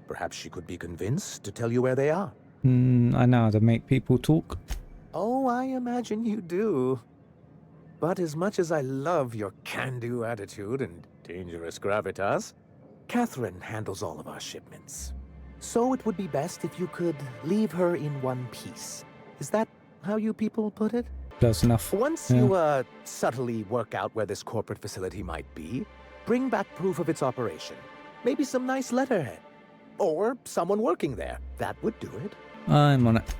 Speaker 10: Perhaps she could be convinced to tell you where they are.
Speaker 1: I know how to make people talk.
Speaker 10: Oh, I imagine you do. But as much as I love your can-do attitude and dangerous gravitas, Catherine handles all of our shipments. So it would be best if you could leave her in one piece. Is that how you people put it?
Speaker 1: Close enough.
Speaker 10: Once you subtly work out where this corporate facility might be, bring back proof of its operation. Maybe some nice letterhead. Or someone working there. That would do it.
Speaker 1: I'm on it.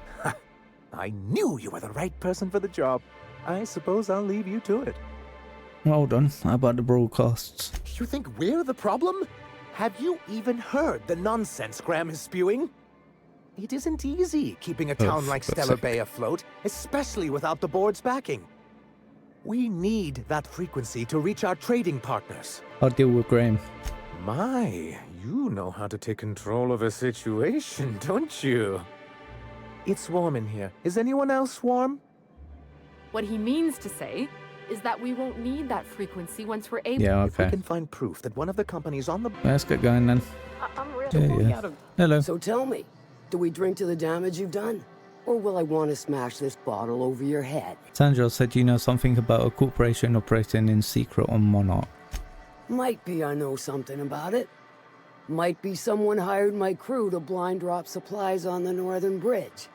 Speaker 10: I knew you were the right person for the job. I suppose I'll leave you to it.
Speaker 1: Hold on, how about the broadcasts?
Speaker 10: You think we're the problem? Have you even heard the nonsense Graham is spewing? It isn't easy keeping a town like Stellar Bay afloat, especially without the board's backing. We need that frequency to reach our trading partners.
Speaker 1: I'll deal with Graham.
Speaker 10: My, you know how to take control of a situation, don't you? It's warm in here. Is anyone else warm?
Speaker 12: What he means to say is that we won't need that frequency once we're able.
Speaker 1: Yeah,
Speaker 10: If we
Speaker 1: okay.
Speaker 10: can find proof that one of the companies on the...
Speaker 1: Let's get going then.
Speaker 12: I'm really
Speaker 1: Yeah, yeah. Hello.
Speaker 13: So tell me, do we drink to the damage you've done? Or will I want to smash this bottle over your head?
Speaker 1: Sandra said you know something about a corporation operating in secret on Monarch.
Speaker 13: Might be I know something about it. Might be someone hired my crew to blind drop supplies on the northern bridge.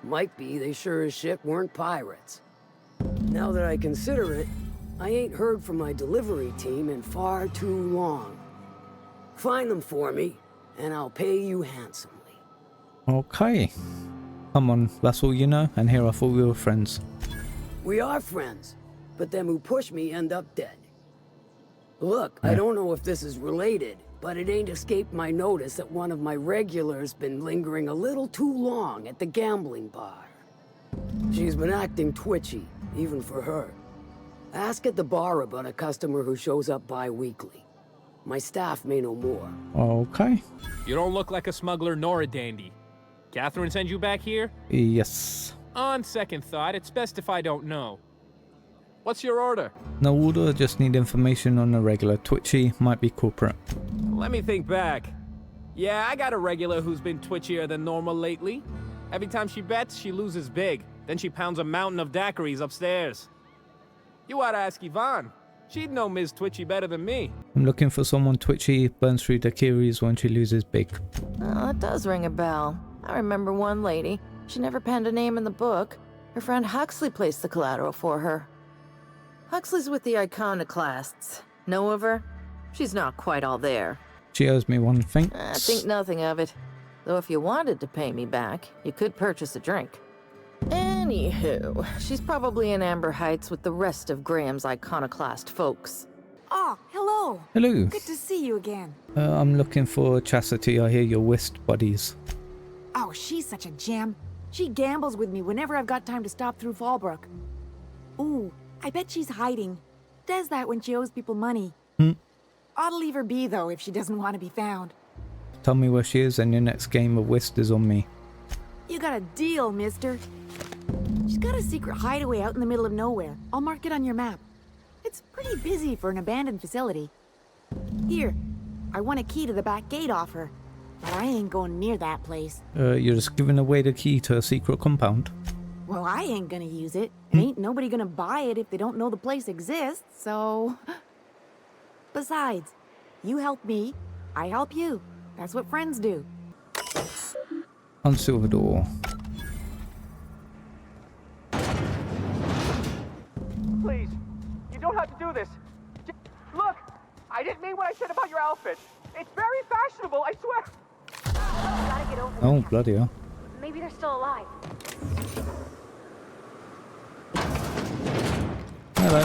Speaker 13: Might be they sure as shit weren't pirates. Now that I consider it, I ain't heard from my delivery team in far too long. Find them for me, and I'll pay you handsomely.
Speaker 1: Okay. Come on, that's all you know, and here I thought we were friends.
Speaker 13: We are friends, but them who push me end up dead. Look, I don't know if this is related, but it ain't escaped my notice that one of my regulars been lingering a little too long at the gambling bar. She's been acting twitchy, even for her. Ask at the bar about a customer who shows up bi-weekly. My staff may know more.
Speaker 1: Okay.
Speaker 14: You don't look like a smuggler nor a dandy. Catherine sent you back here?
Speaker 1: Yes.
Speaker 14: On second thought, it's best if I don't know. What's your order?
Speaker 1: No order, just need information on a regular. Twitchy, might be corporate.
Speaker 14: Let me think back. Yeah, I got a regular who's been twitchier than normal lately. Every time she bets, she loses big. Then she pounds a mountain of daiquiris upstairs. You ought to ask Yvonne. She'd know Ms. Twitchy better than me.
Speaker 1: I'm looking for someone twitchy, burns through the daiquiris when she loses big.
Speaker 15: Oh, that does ring a bell. I remember one lady. She never penned a name in the book. Her friend Huxley placed the collateral for her. Huxley's with the ICONOCLASTS. Know of her? She's not quite all there.
Speaker 1: She owes me one thing.
Speaker 15: I think nothing of it. Though if you wanted to pay me back, you could purchase a drink. Anywho, she's probably in Amber Heights with the rest of Graham's iconoclast folks.
Speaker 11: Oh, hello.
Speaker 1: Hello.
Speaker 11: Good to see you again.
Speaker 1: I'm looking for Chastity. I hear you're whist buddies.
Speaker 11: Oh, she's such a gem. She gambles with me whenever I've got time to stop through Fallbrook. Ooh, I bet she's hiding. Does that when she owes people money. Ought to leave her be, though, if she doesn't want to be found.
Speaker 1: Tell me where she is and your next game of whist is on me.
Speaker 11: You got a deal, mister. She's got a secret hideaway out in the middle of nowhere. I'll mark it on your map. It's pretty busy for an abandoned facility. Here, I want a key to the back gate off her, but I ain't going near that place.
Speaker 1: You're just giving away the key to a secret compound?
Speaker 11: Well, I ain't gonna use it. Ain't nobody gonna buy it if they don't know the place exists, so... Besides, you help me, I help you. That's what friends do.
Speaker 1: On Silver Door.
Speaker 16: Please, you don't have to do this. Look, I didn't mean what I said about your outfit. It's very fashionable, I swear.
Speaker 3: Gotta get over
Speaker 1: Oh, bloody hell.
Speaker 3: Maybe they're still alive.
Speaker 1: Hello.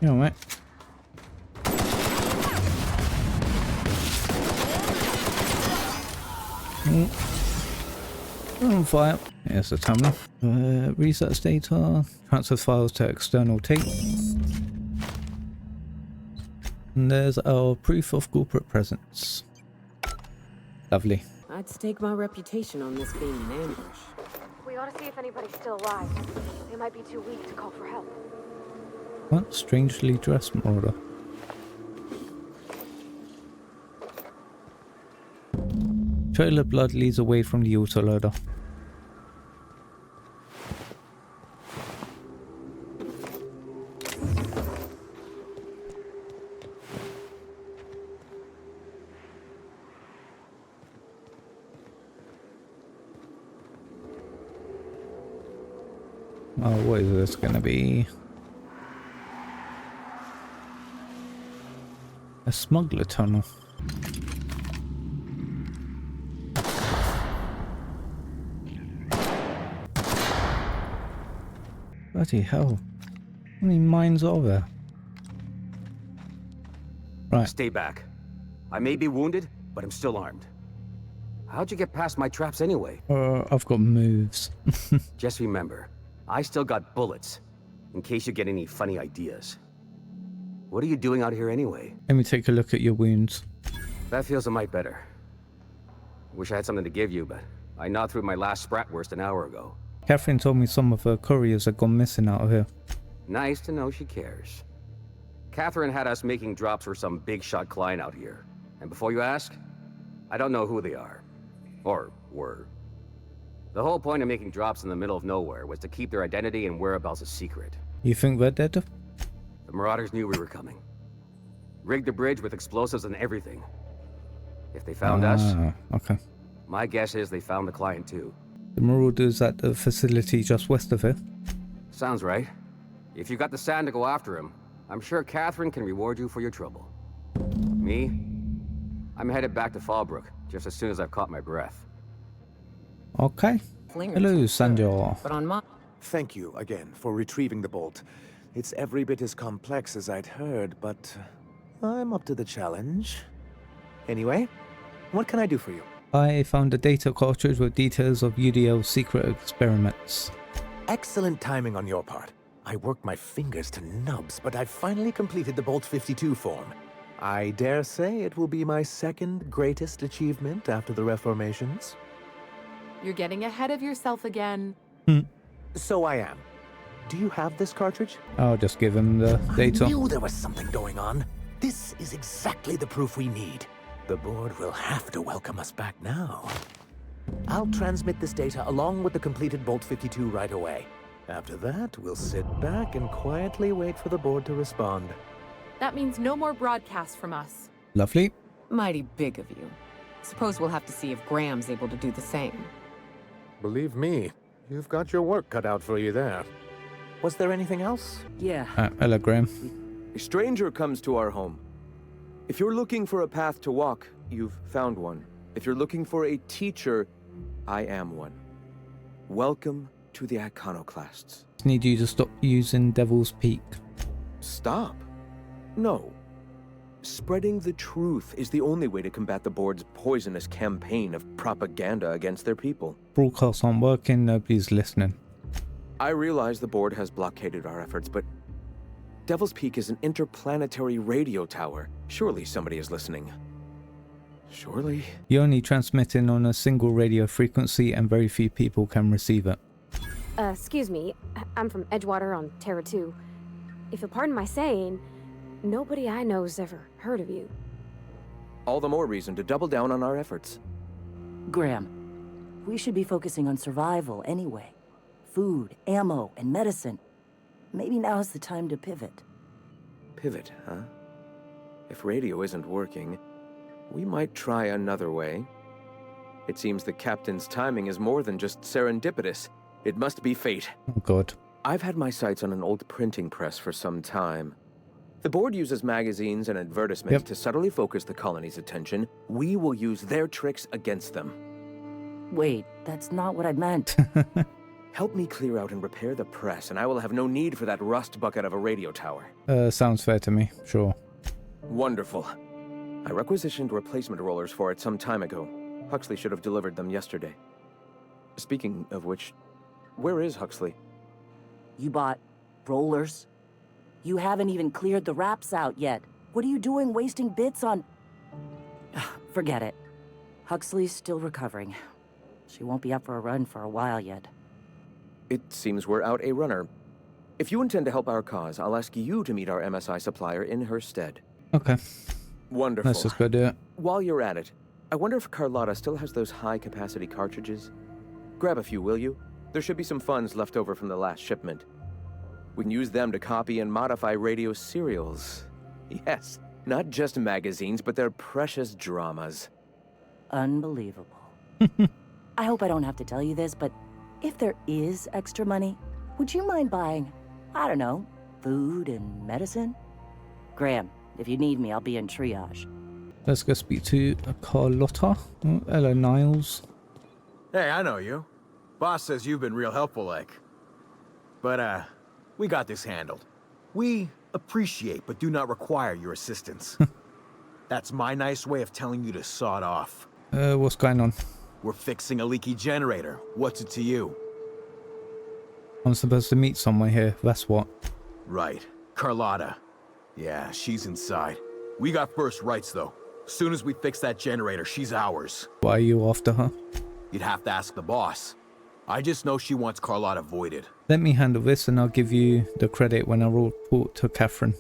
Speaker 1: You know what? On fire. Here's the terminal. Research data. Transfer files to external tape. And there's our proof of corporate presence. Lovely.
Speaker 5: I'd stake my reputation on this being an ambush.
Speaker 3: We ought to see if anybody's still alive. They might be too weak to call for help.
Speaker 1: What? Strangely dressed marauder. Trailer blood leads away from the autoloader. Oh, what is this gonna be? A smuggler tunnel. Bloody hell. How many mines are there? Right.
Speaker 17: Stay back. I may be wounded, but I'm still armed. How'd you get past my traps anyway?
Speaker 1: I've got moves.
Speaker 17: Just remember, I still got bullets, in case you get any funny ideas. What are you doing out here anyway?
Speaker 1: Let me take a look at your wounds.
Speaker 17: That feels a mite better. Wish I had something to give you, but I gnawed through my last Spratwurst an hour ago.
Speaker 1: Catherine told me some of her couriers had gone missing out of here.
Speaker 17: Nice to know she cares. Catherine had us making drops for some big shot client out here. And before you ask, I don't know who they are. Or were. The whole point of making drops in the middle of nowhere was to keep their identity and whereabouts a secret.
Speaker 1: You think they're dead?
Speaker 17: The Marauders knew we were coming. Rigged the bridge with explosives and everything. If they found us,
Speaker 1: okay.
Speaker 17: My guess is they found the client too.
Speaker 1: The Marauders at the facility just west of here.
Speaker 17: Sounds right. If you got the sand to go after him, I'm sure Catherine can reward you for your trouble. Me? I'm headed back to Fallbrook just as soon as I've caught my breath.
Speaker 1: Okay. Hello, Sanjay.
Speaker 10: But on my... Thank you again for retrieving the bolt. It's every bit as complex as I'd heard, but I'm up to the challenge. Anyway, what can I do for you?
Speaker 1: I found a data cartridge with details of UDL's secret experiments.
Speaker 10: Excellent timing on your part. I worked my fingers to nubs, but I've finally completed the Bolt 52 form. I dare say it will be my second greatest achievement after the Reformations.
Speaker 12: You're getting ahead of yourself again.
Speaker 10: So I am. Do you have this cartridge?
Speaker 1: I'll just give him the data.
Speaker 10: I knew there was something going on. This is exactly the proof we need. The board will have to welcome us back now. I'll transmit this data along with the completed Bolt 52 right away. After that, we'll sit back and quietly wait for the board to respond.
Speaker 12: That means no more broadcasts from us.
Speaker 1: Lovely.
Speaker 5: Mighty big of you. Suppose we'll have to see if Graham's able to do the same.
Speaker 10: Believe me, you've got your work cut out for you there. Was there anything else?
Speaker 13: Yeah.
Speaker 1: Hello, Graham.
Speaker 18: A stranger comes to our home. If you're looking for a path to walk, you've found one. If you're looking for a teacher, I am one. Welcome to the Iconoclasts.
Speaker 1: Need you to stop using Devil's Peak.
Speaker 18: Stop? No. Spreading the truth is the only way to combat the board's poisonous campaign of propaganda against their people.
Speaker 1: Broadcasts aren't working, nobody's listening.
Speaker 18: I realize the board has blockaded our efforts, but Devil's Peak is an interplanetary radio tower. Surely somebody is listening. Surely?
Speaker 1: You're only transmitting on a single radio frequency and very few people can receive it.
Speaker 3: Excuse me. I'm from Edgewater on Terra 2. If you'll pardon my saying, nobody I know's ever heard of you.
Speaker 18: All the more reason to double down on our efforts.
Speaker 19: Graham, we should be focusing on survival anyway. Food, ammo, and medicine. Maybe now's the time to pivot.
Speaker 18: Pivot, huh? If radio isn't working, we might try another way. It seems the captain's timing is more than just serendipitous. It must be fate.
Speaker 1: Oh, God.
Speaker 18: I've had my sights on an old printing press for some time. The board uses magazines and advertisements to subtly focus the colony's attention. We will use their tricks against them.
Speaker 19: Wait, that's not what I meant.
Speaker 18: Help me clear out and repair the press, and I will have no need for that rust bucket of a radio tower.
Speaker 1: Sounds fair to me, sure.
Speaker 18: Wonderful. I requisitioned replacement rollers for it some time ago. Huxley should have delivered them yesterday. Speaking of which, where is Huxley?
Speaker 19: You bought rollers? You haven't even cleared the wraps out yet. What are you doing wasting bits on... Forget it. Huxley's still recovering. She won't be up for a run for a while yet.
Speaker 18: It seems we're out a runner. If you intend to help our cause, I'll ask you to meet our MSI supplier in her stead.
Speaker 1: Okay.
Speaker 18: Wonderful.
Speaker 1: Let's just go do it.
Speaker 18: While you're at it, I wonder if Carlotta still has those high-capacity cartridges? Grab a few, will you? There should be some funds left over from the last shipment. We can use them to copy and modify radio serials. Yes, not just magazines, but their precious dramas.
Speaker 19: Unbelievable. I hope I don't have to tell you this, but if there is extra money, would you mind buying, I don't know, food and medicine? Graham, if you need me, I'll be in triage.
Speaker 1: Let's go speak to Carlotta. Oh, hello, Niles.
Speaker 20: Hey, I know you. Boss says you've been real helpful, like. But, We got this handled. We appreciate but do not require your assistance. That's my nice way of telling you to sod off.
Speaker 1: What's going on?
Speaker 20: We're fixing a leaky generator. What's it to you?
Speaker 1: I'm supposed to meet someone here, that's what.
Speaker 20: Right. Carlotta. Yeah, she's inside. We got first rights, though. Soon as we fix that generator, she's ours.
Speaker 1: Why are you after her?
Speaker 20: You'd have to ask the boss. I just know she wants Carlotta voided.
Speaker 1: Let me handle this and I'll give you the credit when I report to Catherine.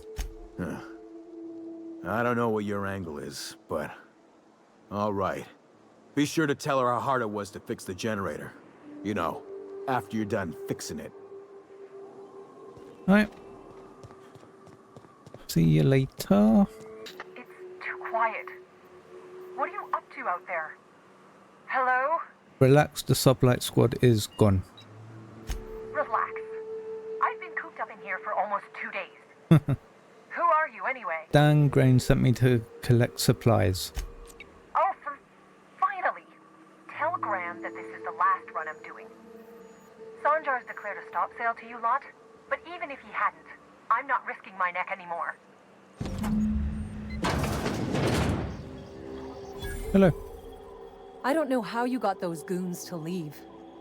Speaker 20: I don't know what your angle is, but... Alright. Be sure to tell her how hard it was to fix the generator. You know, after you're done fixing it.
Speaker 1: Alright. See you later.
Speaker 9: It's too quiet. What are you up to out there? Hello?
Speaker 1: Relax, the sublight squad is gone.
Speaker 9: Relax. I've been cooped up in here for almost 2 days. Who are you anyway?
Speaker 1: Dan Grain sent me to collect supplies.
Speaker 9: Oh, finally! Tell Graham that this is the last run I'm doing. Sanjar's declared a stop sale to you lot, but even if he hadn't, I'm not risking my neck anymore.
Speaker 1: Hello.
Speaker 12: I don't know how you got those goons to leave,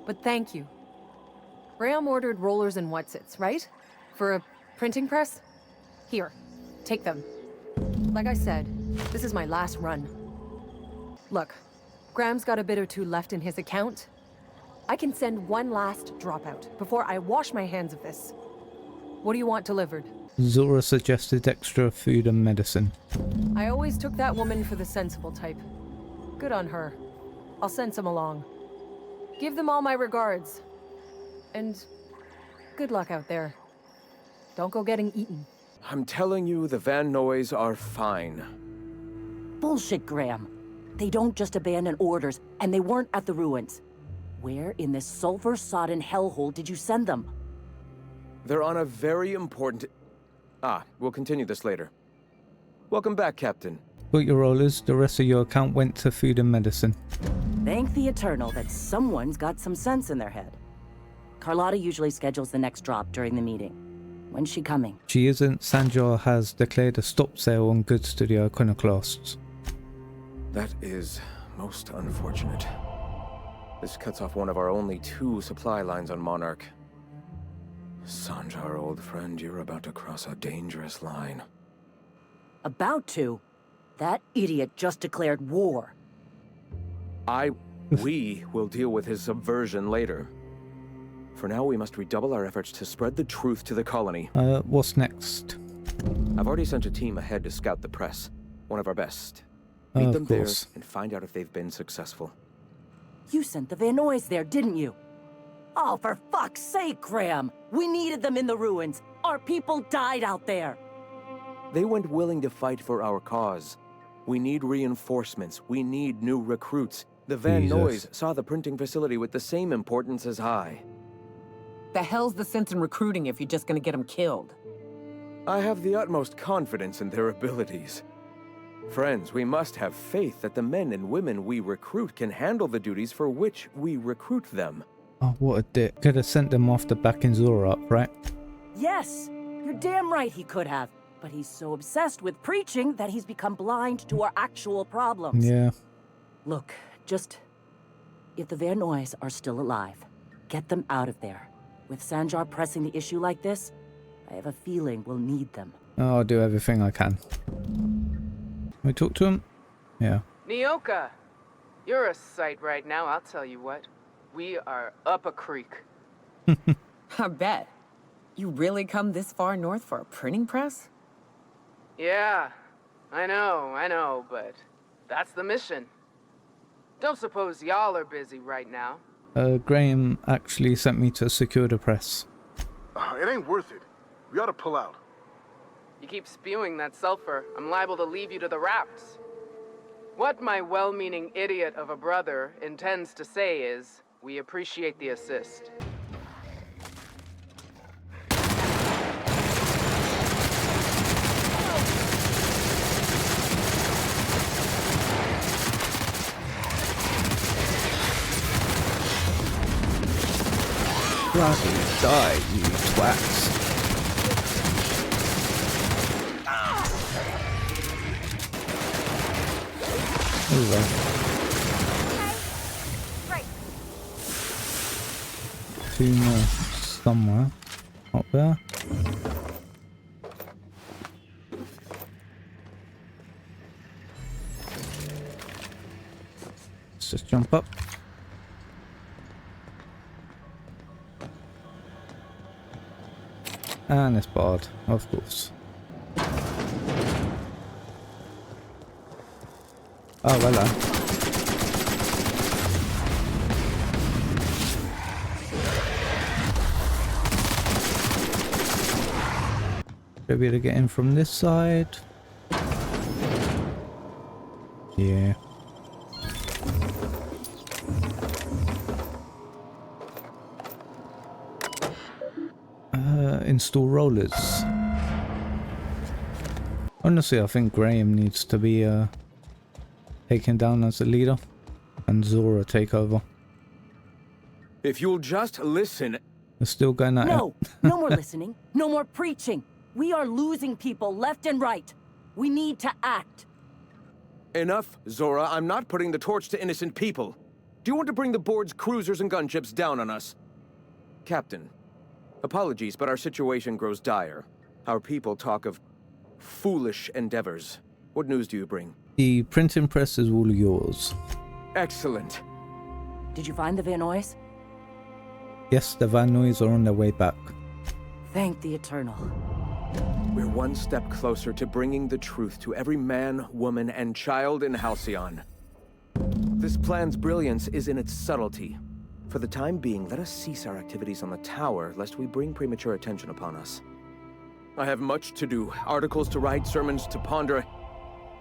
Speaker 12: but thank you. Graham ordered rollers and whatsits, right? For a printing press? Here, take them. Like I said, this is my last run. Look, Graham's got a bit or two left in his account. I can send one last dropout before I wash my hands of this. What do you want delivered?
Speaker 1: Zora suggested extra food and medicine.
Speaker 12: I always took that woman for the sensible type. Good on her. I'll send some along. Give them all my regards. And good luck out there. Don't go getting eaten.
Speaker 18: I'm telling you, the Van Noys are fine.
Speaker 19: Bullshit, Graham. They don't just abandon orders, and they weren't at the ruins. Where in this sulfur-sodden hellhole did you send them?
Speaker 18: They're on a very important... we'll continue this later. Welcome back, Captain.
Speaker 1: Got your rollers, the rest of your account went to food and medicine.
Speaker 19: Thank the Eternal that someone's got some sense in their head. Carlotta usually schedules the next drop during the meeting. When's she coming?
Speaker 1: She isn't. Sanjar has declared a stop sale on goods to the Iconoclasts.
Speaker 18: That is most unfortunate. This cuts off one of our only 2 supply lines on Monarch. Sanjar, old friend, you're about to cross a dangerous line.
Speaker 19: About to? That idiot just declared war.
Speaker 18: We will deal with his subversion later. For now, we must redouble our efforts to spread the truth to the colony.
Speaker 1: What's next?
Speaker 18: I've already sent a team ahead to scout the press. One of our best. Meet them there and find out if they've been successful.
Speaker 19: You sent the Van Noys there, didn't you? Oh, for fuck's sake, Graham! We needed them in the ruins. Our people died out there.
Speaker 18: They went willing to fight for our cause. We need reinforcements. We need new recruits. The Van Noys saw the printing facility with the same importance as I.
Speaker 5: The hell's the sense in recruiting if you're just gonna get them killed?
Speaker 18: I have the utmost confidence in their abilities. Friends, we must have faith that the men and women we recruit can handle the duties for which we recruit them.
Speaker 1: Oh, what a dick. Could have sent them after backing Zora up, right?
Speaker 19: Yes, you're damn right he could have. But he's so obsessed with preaching that he's become blind to our actual problems.
Speaker 1: Yeah.
Speaker 19: Look, if the Van Noys are still alive, get them out of there. With Sanjar pressing the issue like this, I have a feeling we'll need them.
Speaker 1: Oh, I'll do everything I can. We talk to him? Yeah.
Speaker 21: Nyoka, you're a sight right now, I'll tell you what. We are up a creek.
Speaker 5: I bet. You really come this far north for a printing press?
Speaker 21: Yeah, I know, but that's the mission. Don't suppose y'all are busy right now.
Speaker 1: Graham actually sent me to secure the press.
Speaker 22: It ain't worth it. We ought to pull out.
Speaker 21: You keep spewing that sulfur, I'm liable to leave you to the raps. What my well-meaning idiot of a brother intends to say is, we appreciate the assist.
Speaker 1: Bloody die, you twats. There we go.
Speaker 3: Right.
Speaker 1: 2 more somewhere. Up there. Let's just jump up. And it's barred, of course. Oh, hello. Should be able to get in from this side. Yeah. Install rollers. Honestly, I think Graham needs to be taken down as a leader and Zora take over.
Speaker 18: If you'll just listen.
Speaker 1: They're still going at
Speaker 19: No,
Speaker 1: it.
Speaker 19: no more listening, no more preaching. We are losing people left and right. We need to act.
Speaker 18: Enough, Zora. I'm not putting the torch to innocent people. Do you want to bring the board's cruisers and gunships down on us? Captain, apologies, but our situation grows dire. Our people talk of foolish endeavors. What news do you bring?
Speaker 1: The printing press is all yours.
Speaker 18: Excellent.
Speaker 19: Did you find the Vanoys?
Speaker 1: Yes, the Van Noys are on their way back.
Speaker 19: Thank the Eternal.
Speaker 18: We're one step closer to bringing the truth to every man, woman, and child in Halcyon. This plan's brilliance is in its subtlety. For the time being, let us cease our activities on the tower, lest we bring premature attention upon us. I have much to do, articles to write, sermons to ponder.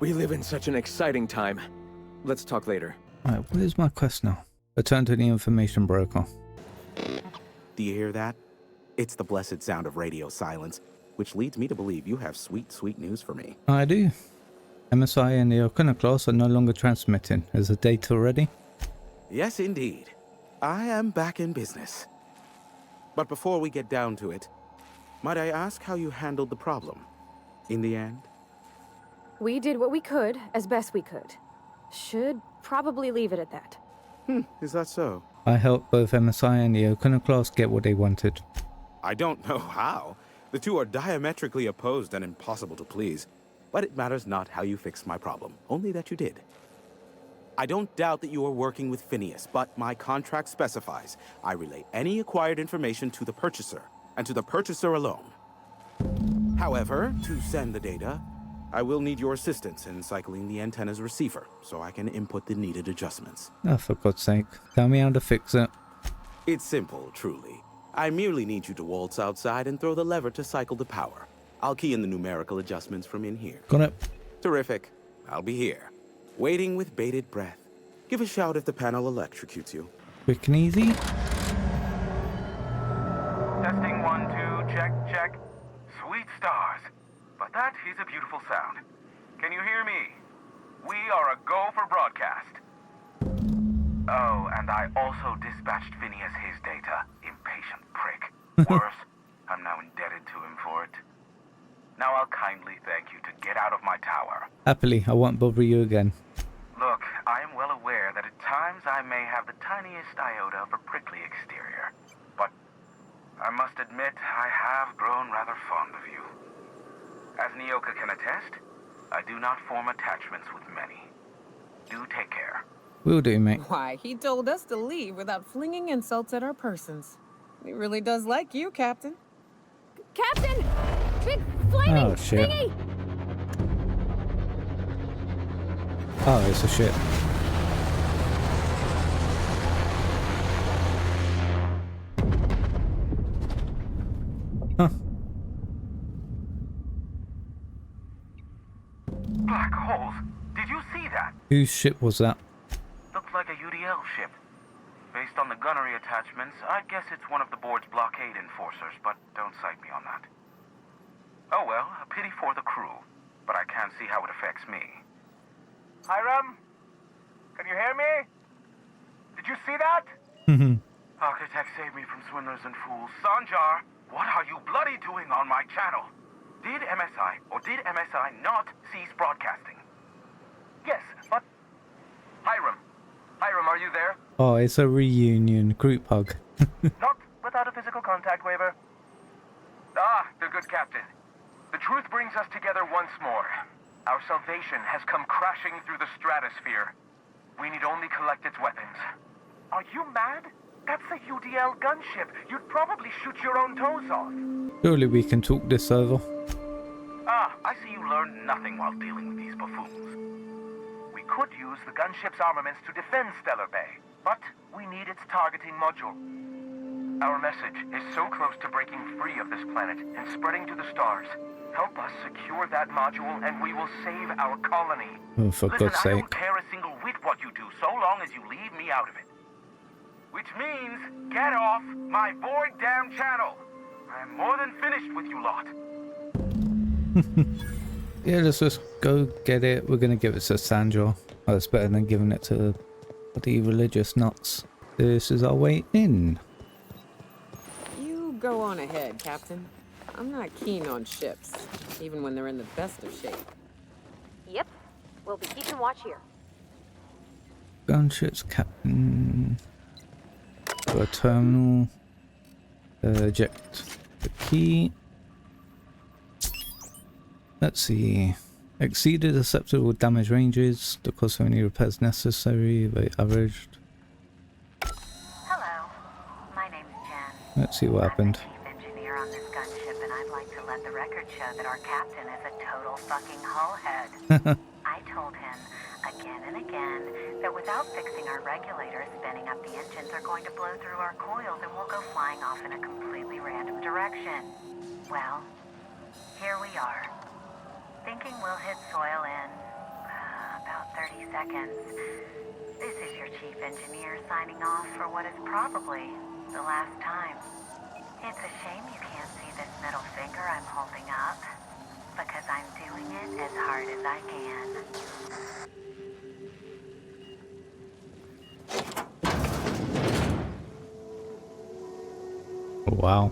Speaker 18: We live in such an exciting time. Let's talk later.
Speaker 1: Alright, where's my quest now? Return to the information broker.
Speaker 8: Do you hear that? It's the blessed sound of radio silence, which leads me to believe you have sweet, sweet news for me.
Speaker 1: I do. MSI and the ICONOCLASTS are no longer transmitting. Is the data ready?
Speaker 8: Yes, indeed. I am back in business. But before we get down to it, might I ask how you handled the problem? In the end?
Speaker 3: We did what we could, as best we could. Should probably leave it at that.
Speaker 8: Is that so?
Speaker 1: I helped both MSI and the ICONOCLASTS get what they wanted.
Speaker 8: I don't know how. The two are diametrically opposed and impossible to please. But it matters not how you fixed my problem, only that you did. I don't doubt that you are working with Phineas, but my contract specifies I relay any acquired information to the purchaser, and to the purchaser alone. However, to send the data, I will need your assistance in cycling the antenna's receiver, so I can input the needed adjustments.
Speaker 1: Oh, for God's sake. Tell me how to fix it.
Speaker 8: It's simple, truly. I merely need you to waltz outside and throw the lever to cycle the power. I'll key in the numerical adjustments from in here.
Speaker 1: Got it.
Speaker 8: Terrific. I'll be here, waiting with bated breath. Give a shout if the panel electrocutes you.
Speaker 1: Quick and easy.
Speaker 4: Testing 1, 2, check, check. Sweet stars. But that is a beautiful sound. Can you hear me? We are a go for broadcast. Oh, and I also dispatched Phineas his data. Impatient prick. Worse, I'm now indebted to him for it. Now I'll kindly thank you to get out of my tower.
Speaker 1: Happily, I won't bother you again.
Speaker 4: Look, I am well aware that at times I may have the tiniest iota of a prickly exterior. But I must admit, I have grown rather fond of you. As Nyoka can attest, I do not form attachments with many. Do take care.
Speaker 1: Will do, mate.
Speaker 5: Why, he told us to leave without flinging insults at our persons. He really does like you, Captain.
Speaker 3: Captain! Big flaming
Speaker 1: Oh, shit.
Speaker 3: thingy!
Speaker 1: Oh, it's a shit. Huh.
Speaker 4: Black holes. Did you see that?
Speaker 1: Whose ship was that?
Speaker 4: Looks like a UDL ship. Based on the gunnery attachments, I'd guess it's one of the board's blockade enforcers, but don't cite me on that. Oh well, a pity for the crew, but I can't see how it affects me. Hiram? Can you hear me? Did you see that? Architect, save me from swindlers and fools. Sanjar, what are you bloody doing on my channel? Did MSI or did MSI not cease broadcasting? Yes, but
Speaker 2: Hiram. Hiram, are you there?
Speaker 1: Oh, it's a reunion group hug.
Speaker 2: Not without a physical contact waiver. Ah, the good captain. The truth brings us together once more. Our salvation has come crashing through the stratosphere. We need only collect its weapons. Are you mad? That's a UDL gunship. You'd probably shoot your own toes off.
Speaker 1: Surely we can talk this over.
Speaker 2: Ah, I see you learned nothing while dealing with these buffoons. We could use the gunship's armaments to defend Stellar Bay, but we need its targeting module. Our message is so close to breaking free of this planet and spreading to the stars. Help us secure that module and we will save our colony.
Speaker 1: Oh, for
Speaker 2: Listen,
Speaker 1: God's
Speaker 2: I
Speaker 1: sake.
Speaker 2: don't care a single whit what you do, so long as you leave me out of it. Which means, get off my void damn channel. I'm more than finished with you lot.
Speaker 1: Yeah, let's just go get it. We're gonna give it to Sandra. Oh, it's better than giving it to the religious nuts. This is our way in.
Speaker 5: You go on ahead, Captain. I'm not keen on ships, even when they're in the best of shape.
Speaker 3: Yep. We'll be keeping watch here.
Speaker 1: Gunships, Captain. Go to terminal. Eject the key. Let's see. Exceeded acceptable damage ranges. The cost of any repairs necessary. They averaged.
Speaker 7: Hello. My name's Jen.
Speaker 1: Let's see what happened.
Speaker 7: I'm the chief engineer on this gunship, and I'd like to let the record show that our captain is a total fucking hullhead. I told him again and again that without fixing our regulators, spinning up the engines are going to blow through our coils and we'll go flying off in a completely random direction. Well, here we are. Thinking we'll hit soil in about 30 seconds. This is your chief engineer signing off for what is probably the last time. It's a shame you can't see this middle finger I'm holding up, because I'm doing it as hard as I can.
Speaker 1: Wow.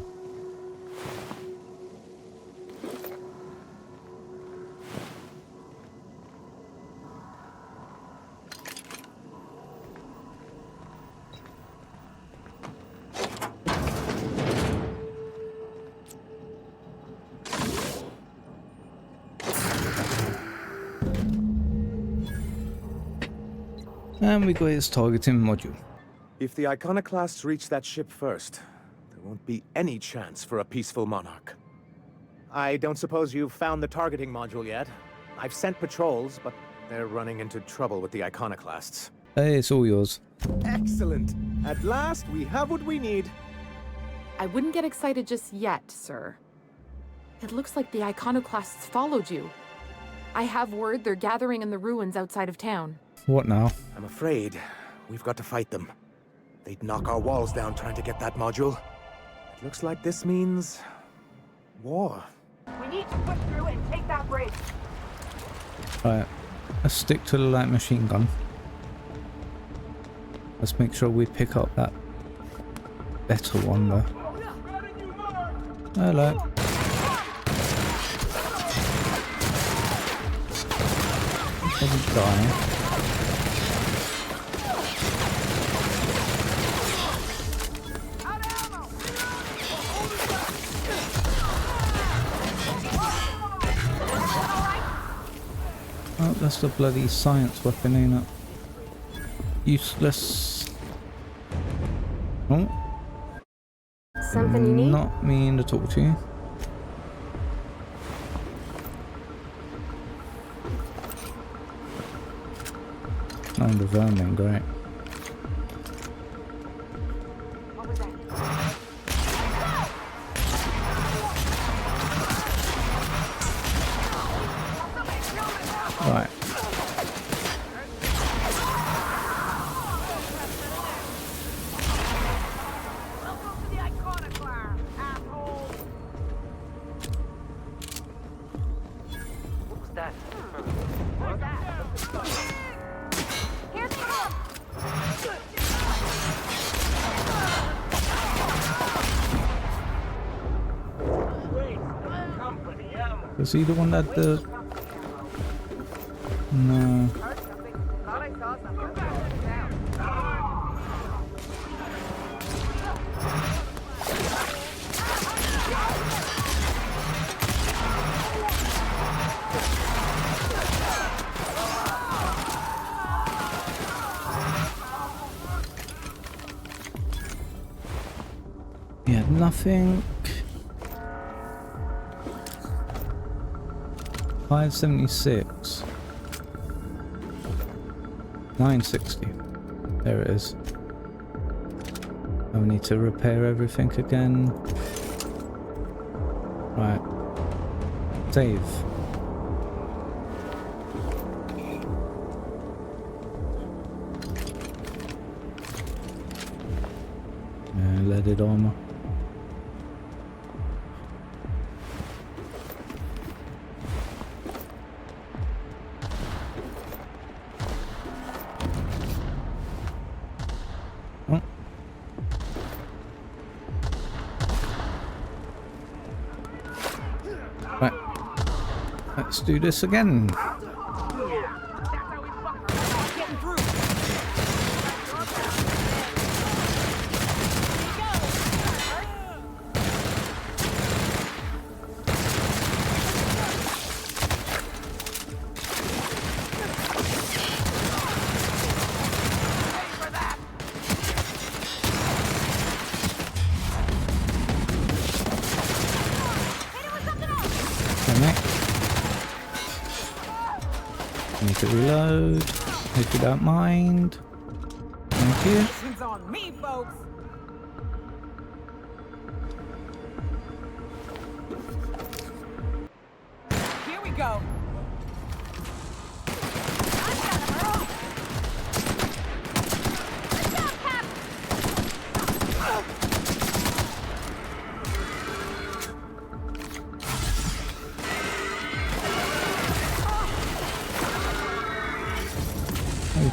Speaker 1: And we got his targeting module.
Speaker 10: If the Iconoclasts reach that ship first, there won't be any chance for a peaceful monarch. I don't suppose you've found the targeting module yet. I've sent patrols, but they're running into trouble with the Iconoclasts.
Speaker 1: Hey, it's all yours.
Speaker 10: Excellent! At last, we have what we need.
Speaker 11: I wouldn't get excited just yet, sir. It looks like the Iconoclasts followed you. I have word they're gathering in the ruins outside of town.
Speaker 1: What now?
Speaker 10: I'm afraid we've got to fight them. They'd knock our walls down trying to get that module. It looks like this means war.
Speaker 9: We need to push through and take that bridge.
Speaker 1: Alright, let's stick to the light machine gun. Let's make sure we pick up that better one though. Hello. Doesn't die. Oh, that's the bloody science weapon, ain't it? Useless. Oh.
Speaker 3: Something you need?
Speaker 1: Not mean to talk to you. Oh, the vermin, great.
Speaker 9: What was that?
Speaker 1: Right.
Speaker 9: Welcome to the Iconoclast, asshole!
Speaker 16: What was that?
Speaker 9: What's that? Here they come!
Speaker 1: Is he the one that the... No.
Speaker 9: Thought I saw something.
Speaker 1: Yeah, nothing. 576. 960. There it is. I need to repair everything again. Right. Save. Leaded armor. Oh. Right. Let's do this again. Need to reload, if you don't mind. Thank you.
Speaker 5: It's on me, folks. Here we go.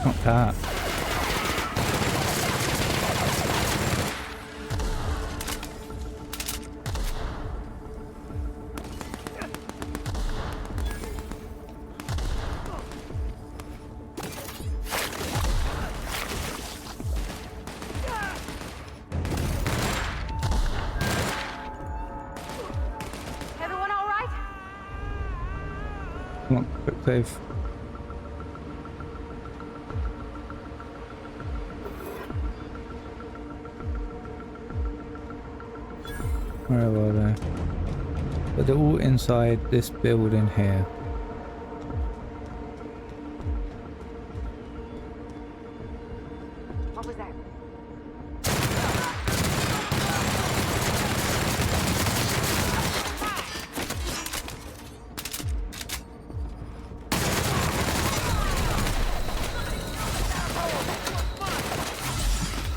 Speaker 1: Not that.
Speaker 3: Everyone all right?
Speaker 1: Come on, quick save. Where were they? But they're all inside this building here.
Speaker 3: What was that?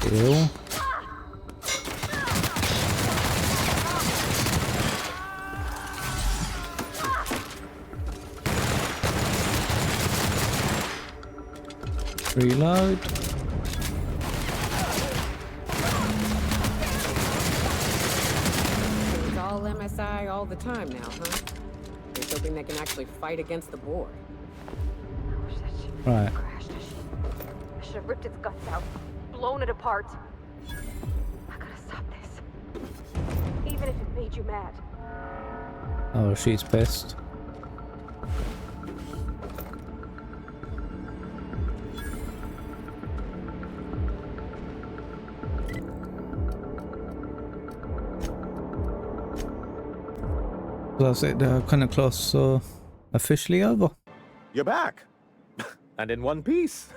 Speaker 1: Kill. Reload.
Speaker 5: It's all MSI all the time now, huh? They're hoping they can actually fight against the board.
Speaker 1: Right.
Speaker 3: I should have ripped its guts out, blown it apart. I gotta stop this. Even if it made you mad.
Speaker 1: Oh, she's pissed. That's it, the ICONOCLASTS are officially over.
Speaker 10: You're back. And in one piece.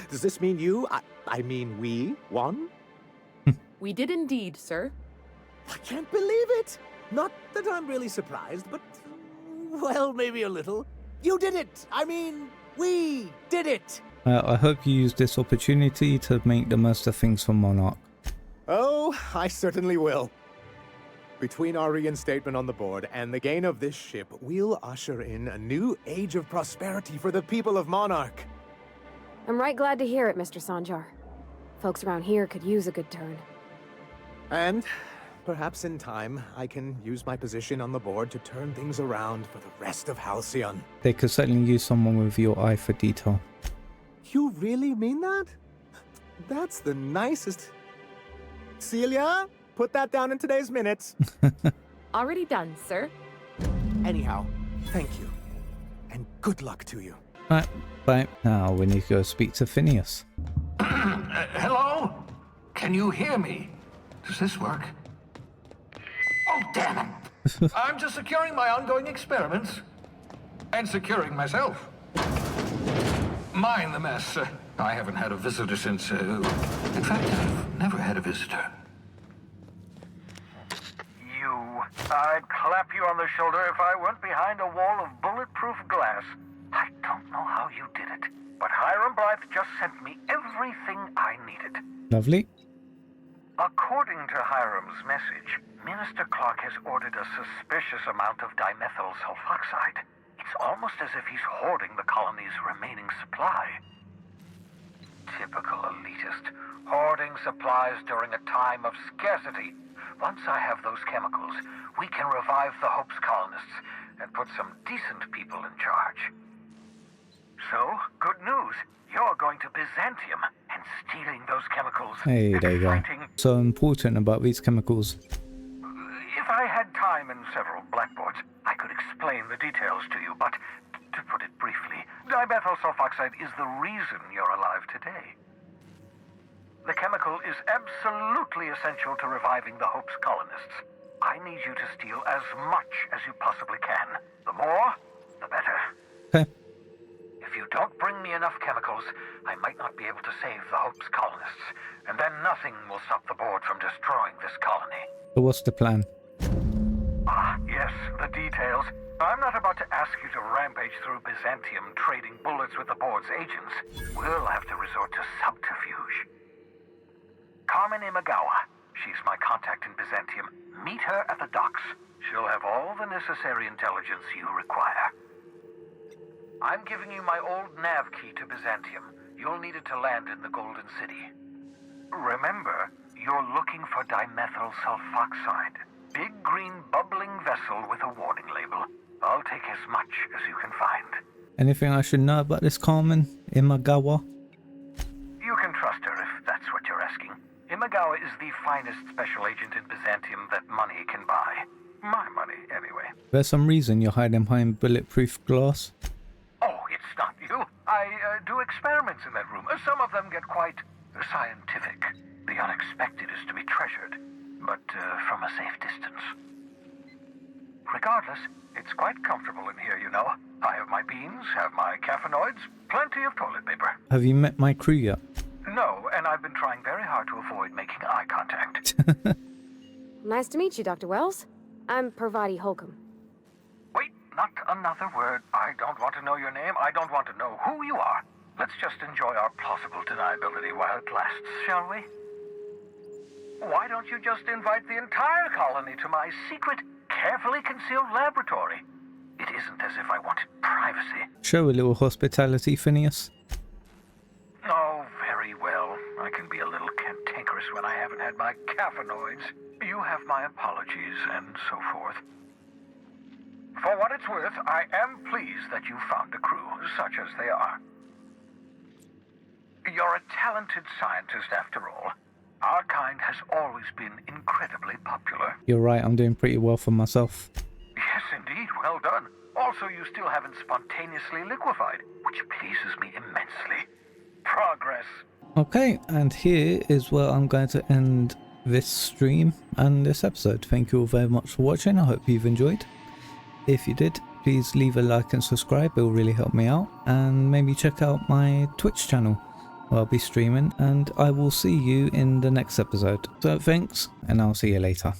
Speaker 10: Does this mean I mean we won?
Speaker 12: We did indeed, sir.
Speaker 10: I can't believe it. Not that I'm really surprised, but, well, maybe a little. You did it. I mean, we did it.
Speaker 1: I hope you use this opportunity to make the most of things for Monarch.
Speaker 10: Oh, I certainly will. Between our reinstatement on the board and the gain of this ship, we'll usher in a new age of prosperity for the people of Monarch.
Speaker 3: I'm right glad to hear it, Mr. Sanjar. Folks around here could use a good turn.
Speaker 10: And perhaps in time, I can use my position on the board to turn things around for the rest of Halcyon.
Speaker 1: They could certainly use someone with your eye for detail.
Speaker 10: You really mean that? That's the nicest... Celia, put that down in today's minutes.
Speaker 12: Already done, sir.
Speaker 10: Anyhow, thank you. And good luck to you.
Speaker 1: Right, bye. Now we need to go speak to Phineas.
Speaker 6: Hello? Can you hear me? Does this work? Oh, damn it. I'm just securing my ongoing experiments. And securing myself. Mind the mess. I haven't had a visitor since, in fact, I've never had a visitor.
Speaker 2: I'd clap you on the shoulder if I weren't behind a wall of bulletproof glass. I don't know how you did it, but Hiram Blythe just sent me everything I needed.
Speaker 1: Lovely.
Speaker 2: According to Hiram's message, Minister Clark has ordered a suspicious amount of dimethyl sulfoxide. It's almost as if he's hoarding the colony's remaining supply. Typical elitist, hoarding supplies during a time of scarcity. Once I have those chemicals, we can revive the Hope's colonists and put some decent people in charge. So, good news. You're going to Byzantium and stealing those chemicals.
Speaker 1: Hey, there you go. So important about these chemicals.
Speaker 2: If I had time and several blackboards, I could explain the details to you, but to put it briefly, dimethyl sulfoxide is the reason you're alive today. The chemical is absolutely essential to reviving the Hope's colonists. I need you to steal as much as you possibly can. The more, the better.
Speaker 1: Okay.
Speaker 2: If you don't bring me enough chemicals, I might not be able to save the Hope's colonists, and then nothing will stop the board from destroying this colony.
Speaker 1: So what's the plan?
Speaker 2: Ah, yes, the details. I'm not about to ask you to rampage through Byzantium trading bullets with the board's agents. We'll have to resort to subterfuge. Carmen Imagawa. She's my contact in Byzantium. Meet her at the docks. She'll have all the necessary intelligence you require. I'm giving you my old nav key to Byzantium. You'll need it to land in the Golden City. Remember, you're looking for dimethyl sulfoxide. Big green bubbling vessel with a warning label. I'll take as much as you can find.
Speaker 1: Anything I should know about this Carmen Imagawa?
Speaker 2: You can trust her if that's what you're asking. Imagawa is the finest special agent in Byzantium that money can buy. My money, anyway.
Speaker 1: There's some reason you're hiding behind bulletproof glass.
Speaker 2: Oh, it's not you. I do experiments in that room. Some of them get quite scientific. The unexpected is to be treasured, but from a safe distance. Regardless, it's quite comfortable in here, you know. I have my beans, have my caffeinoids, plenty of toilet paper.
Speaker 1: Have you met my crew yet?
Speaker 2: No, and I've been trying very hard to avoid making eye contact.
Speaker 3: Nice to meet you, Dr. Wells. I'm Parvati Holcomb.
Speaker 2: Wait, not another word. I don't want to know your name. I don't want to know who you are. Let's just enjoy our plausible deniability while it lasts, shall we? Why don't you just invite the entire colony to my secret, carefully concealed laboratory? It isn't as if I wanted privacy.
Speaker 1: Show a little hospitality, Phineas.
Speaker 2: Oh, very well. I can be a little cantankerous when I haven't had my caffeinoids. You have my apologies, and so forth. For what it's worth, I am pleased that you found a crew, such as they are. You're a talented scientist, after all. Our kind has always been incredibly popular.
Speaker 1: You're right, I'm doing pretty well for myself.
Speaker 2: Yes, indeed, well done. Also, you still haven't spontaneously liquefied, which pleases me immensely. Progress.
Speaker 1: Okay, and here is where I'm going to end this stream and this episode. Thank you all very much for watching. I hope you've enjoyed. If you did, please leave a like and subscribe. It will really help me out. And maybe check out my Twitch channel where I'll be streaming. And I will see you in the next episode. So thanks, and I'll see you later.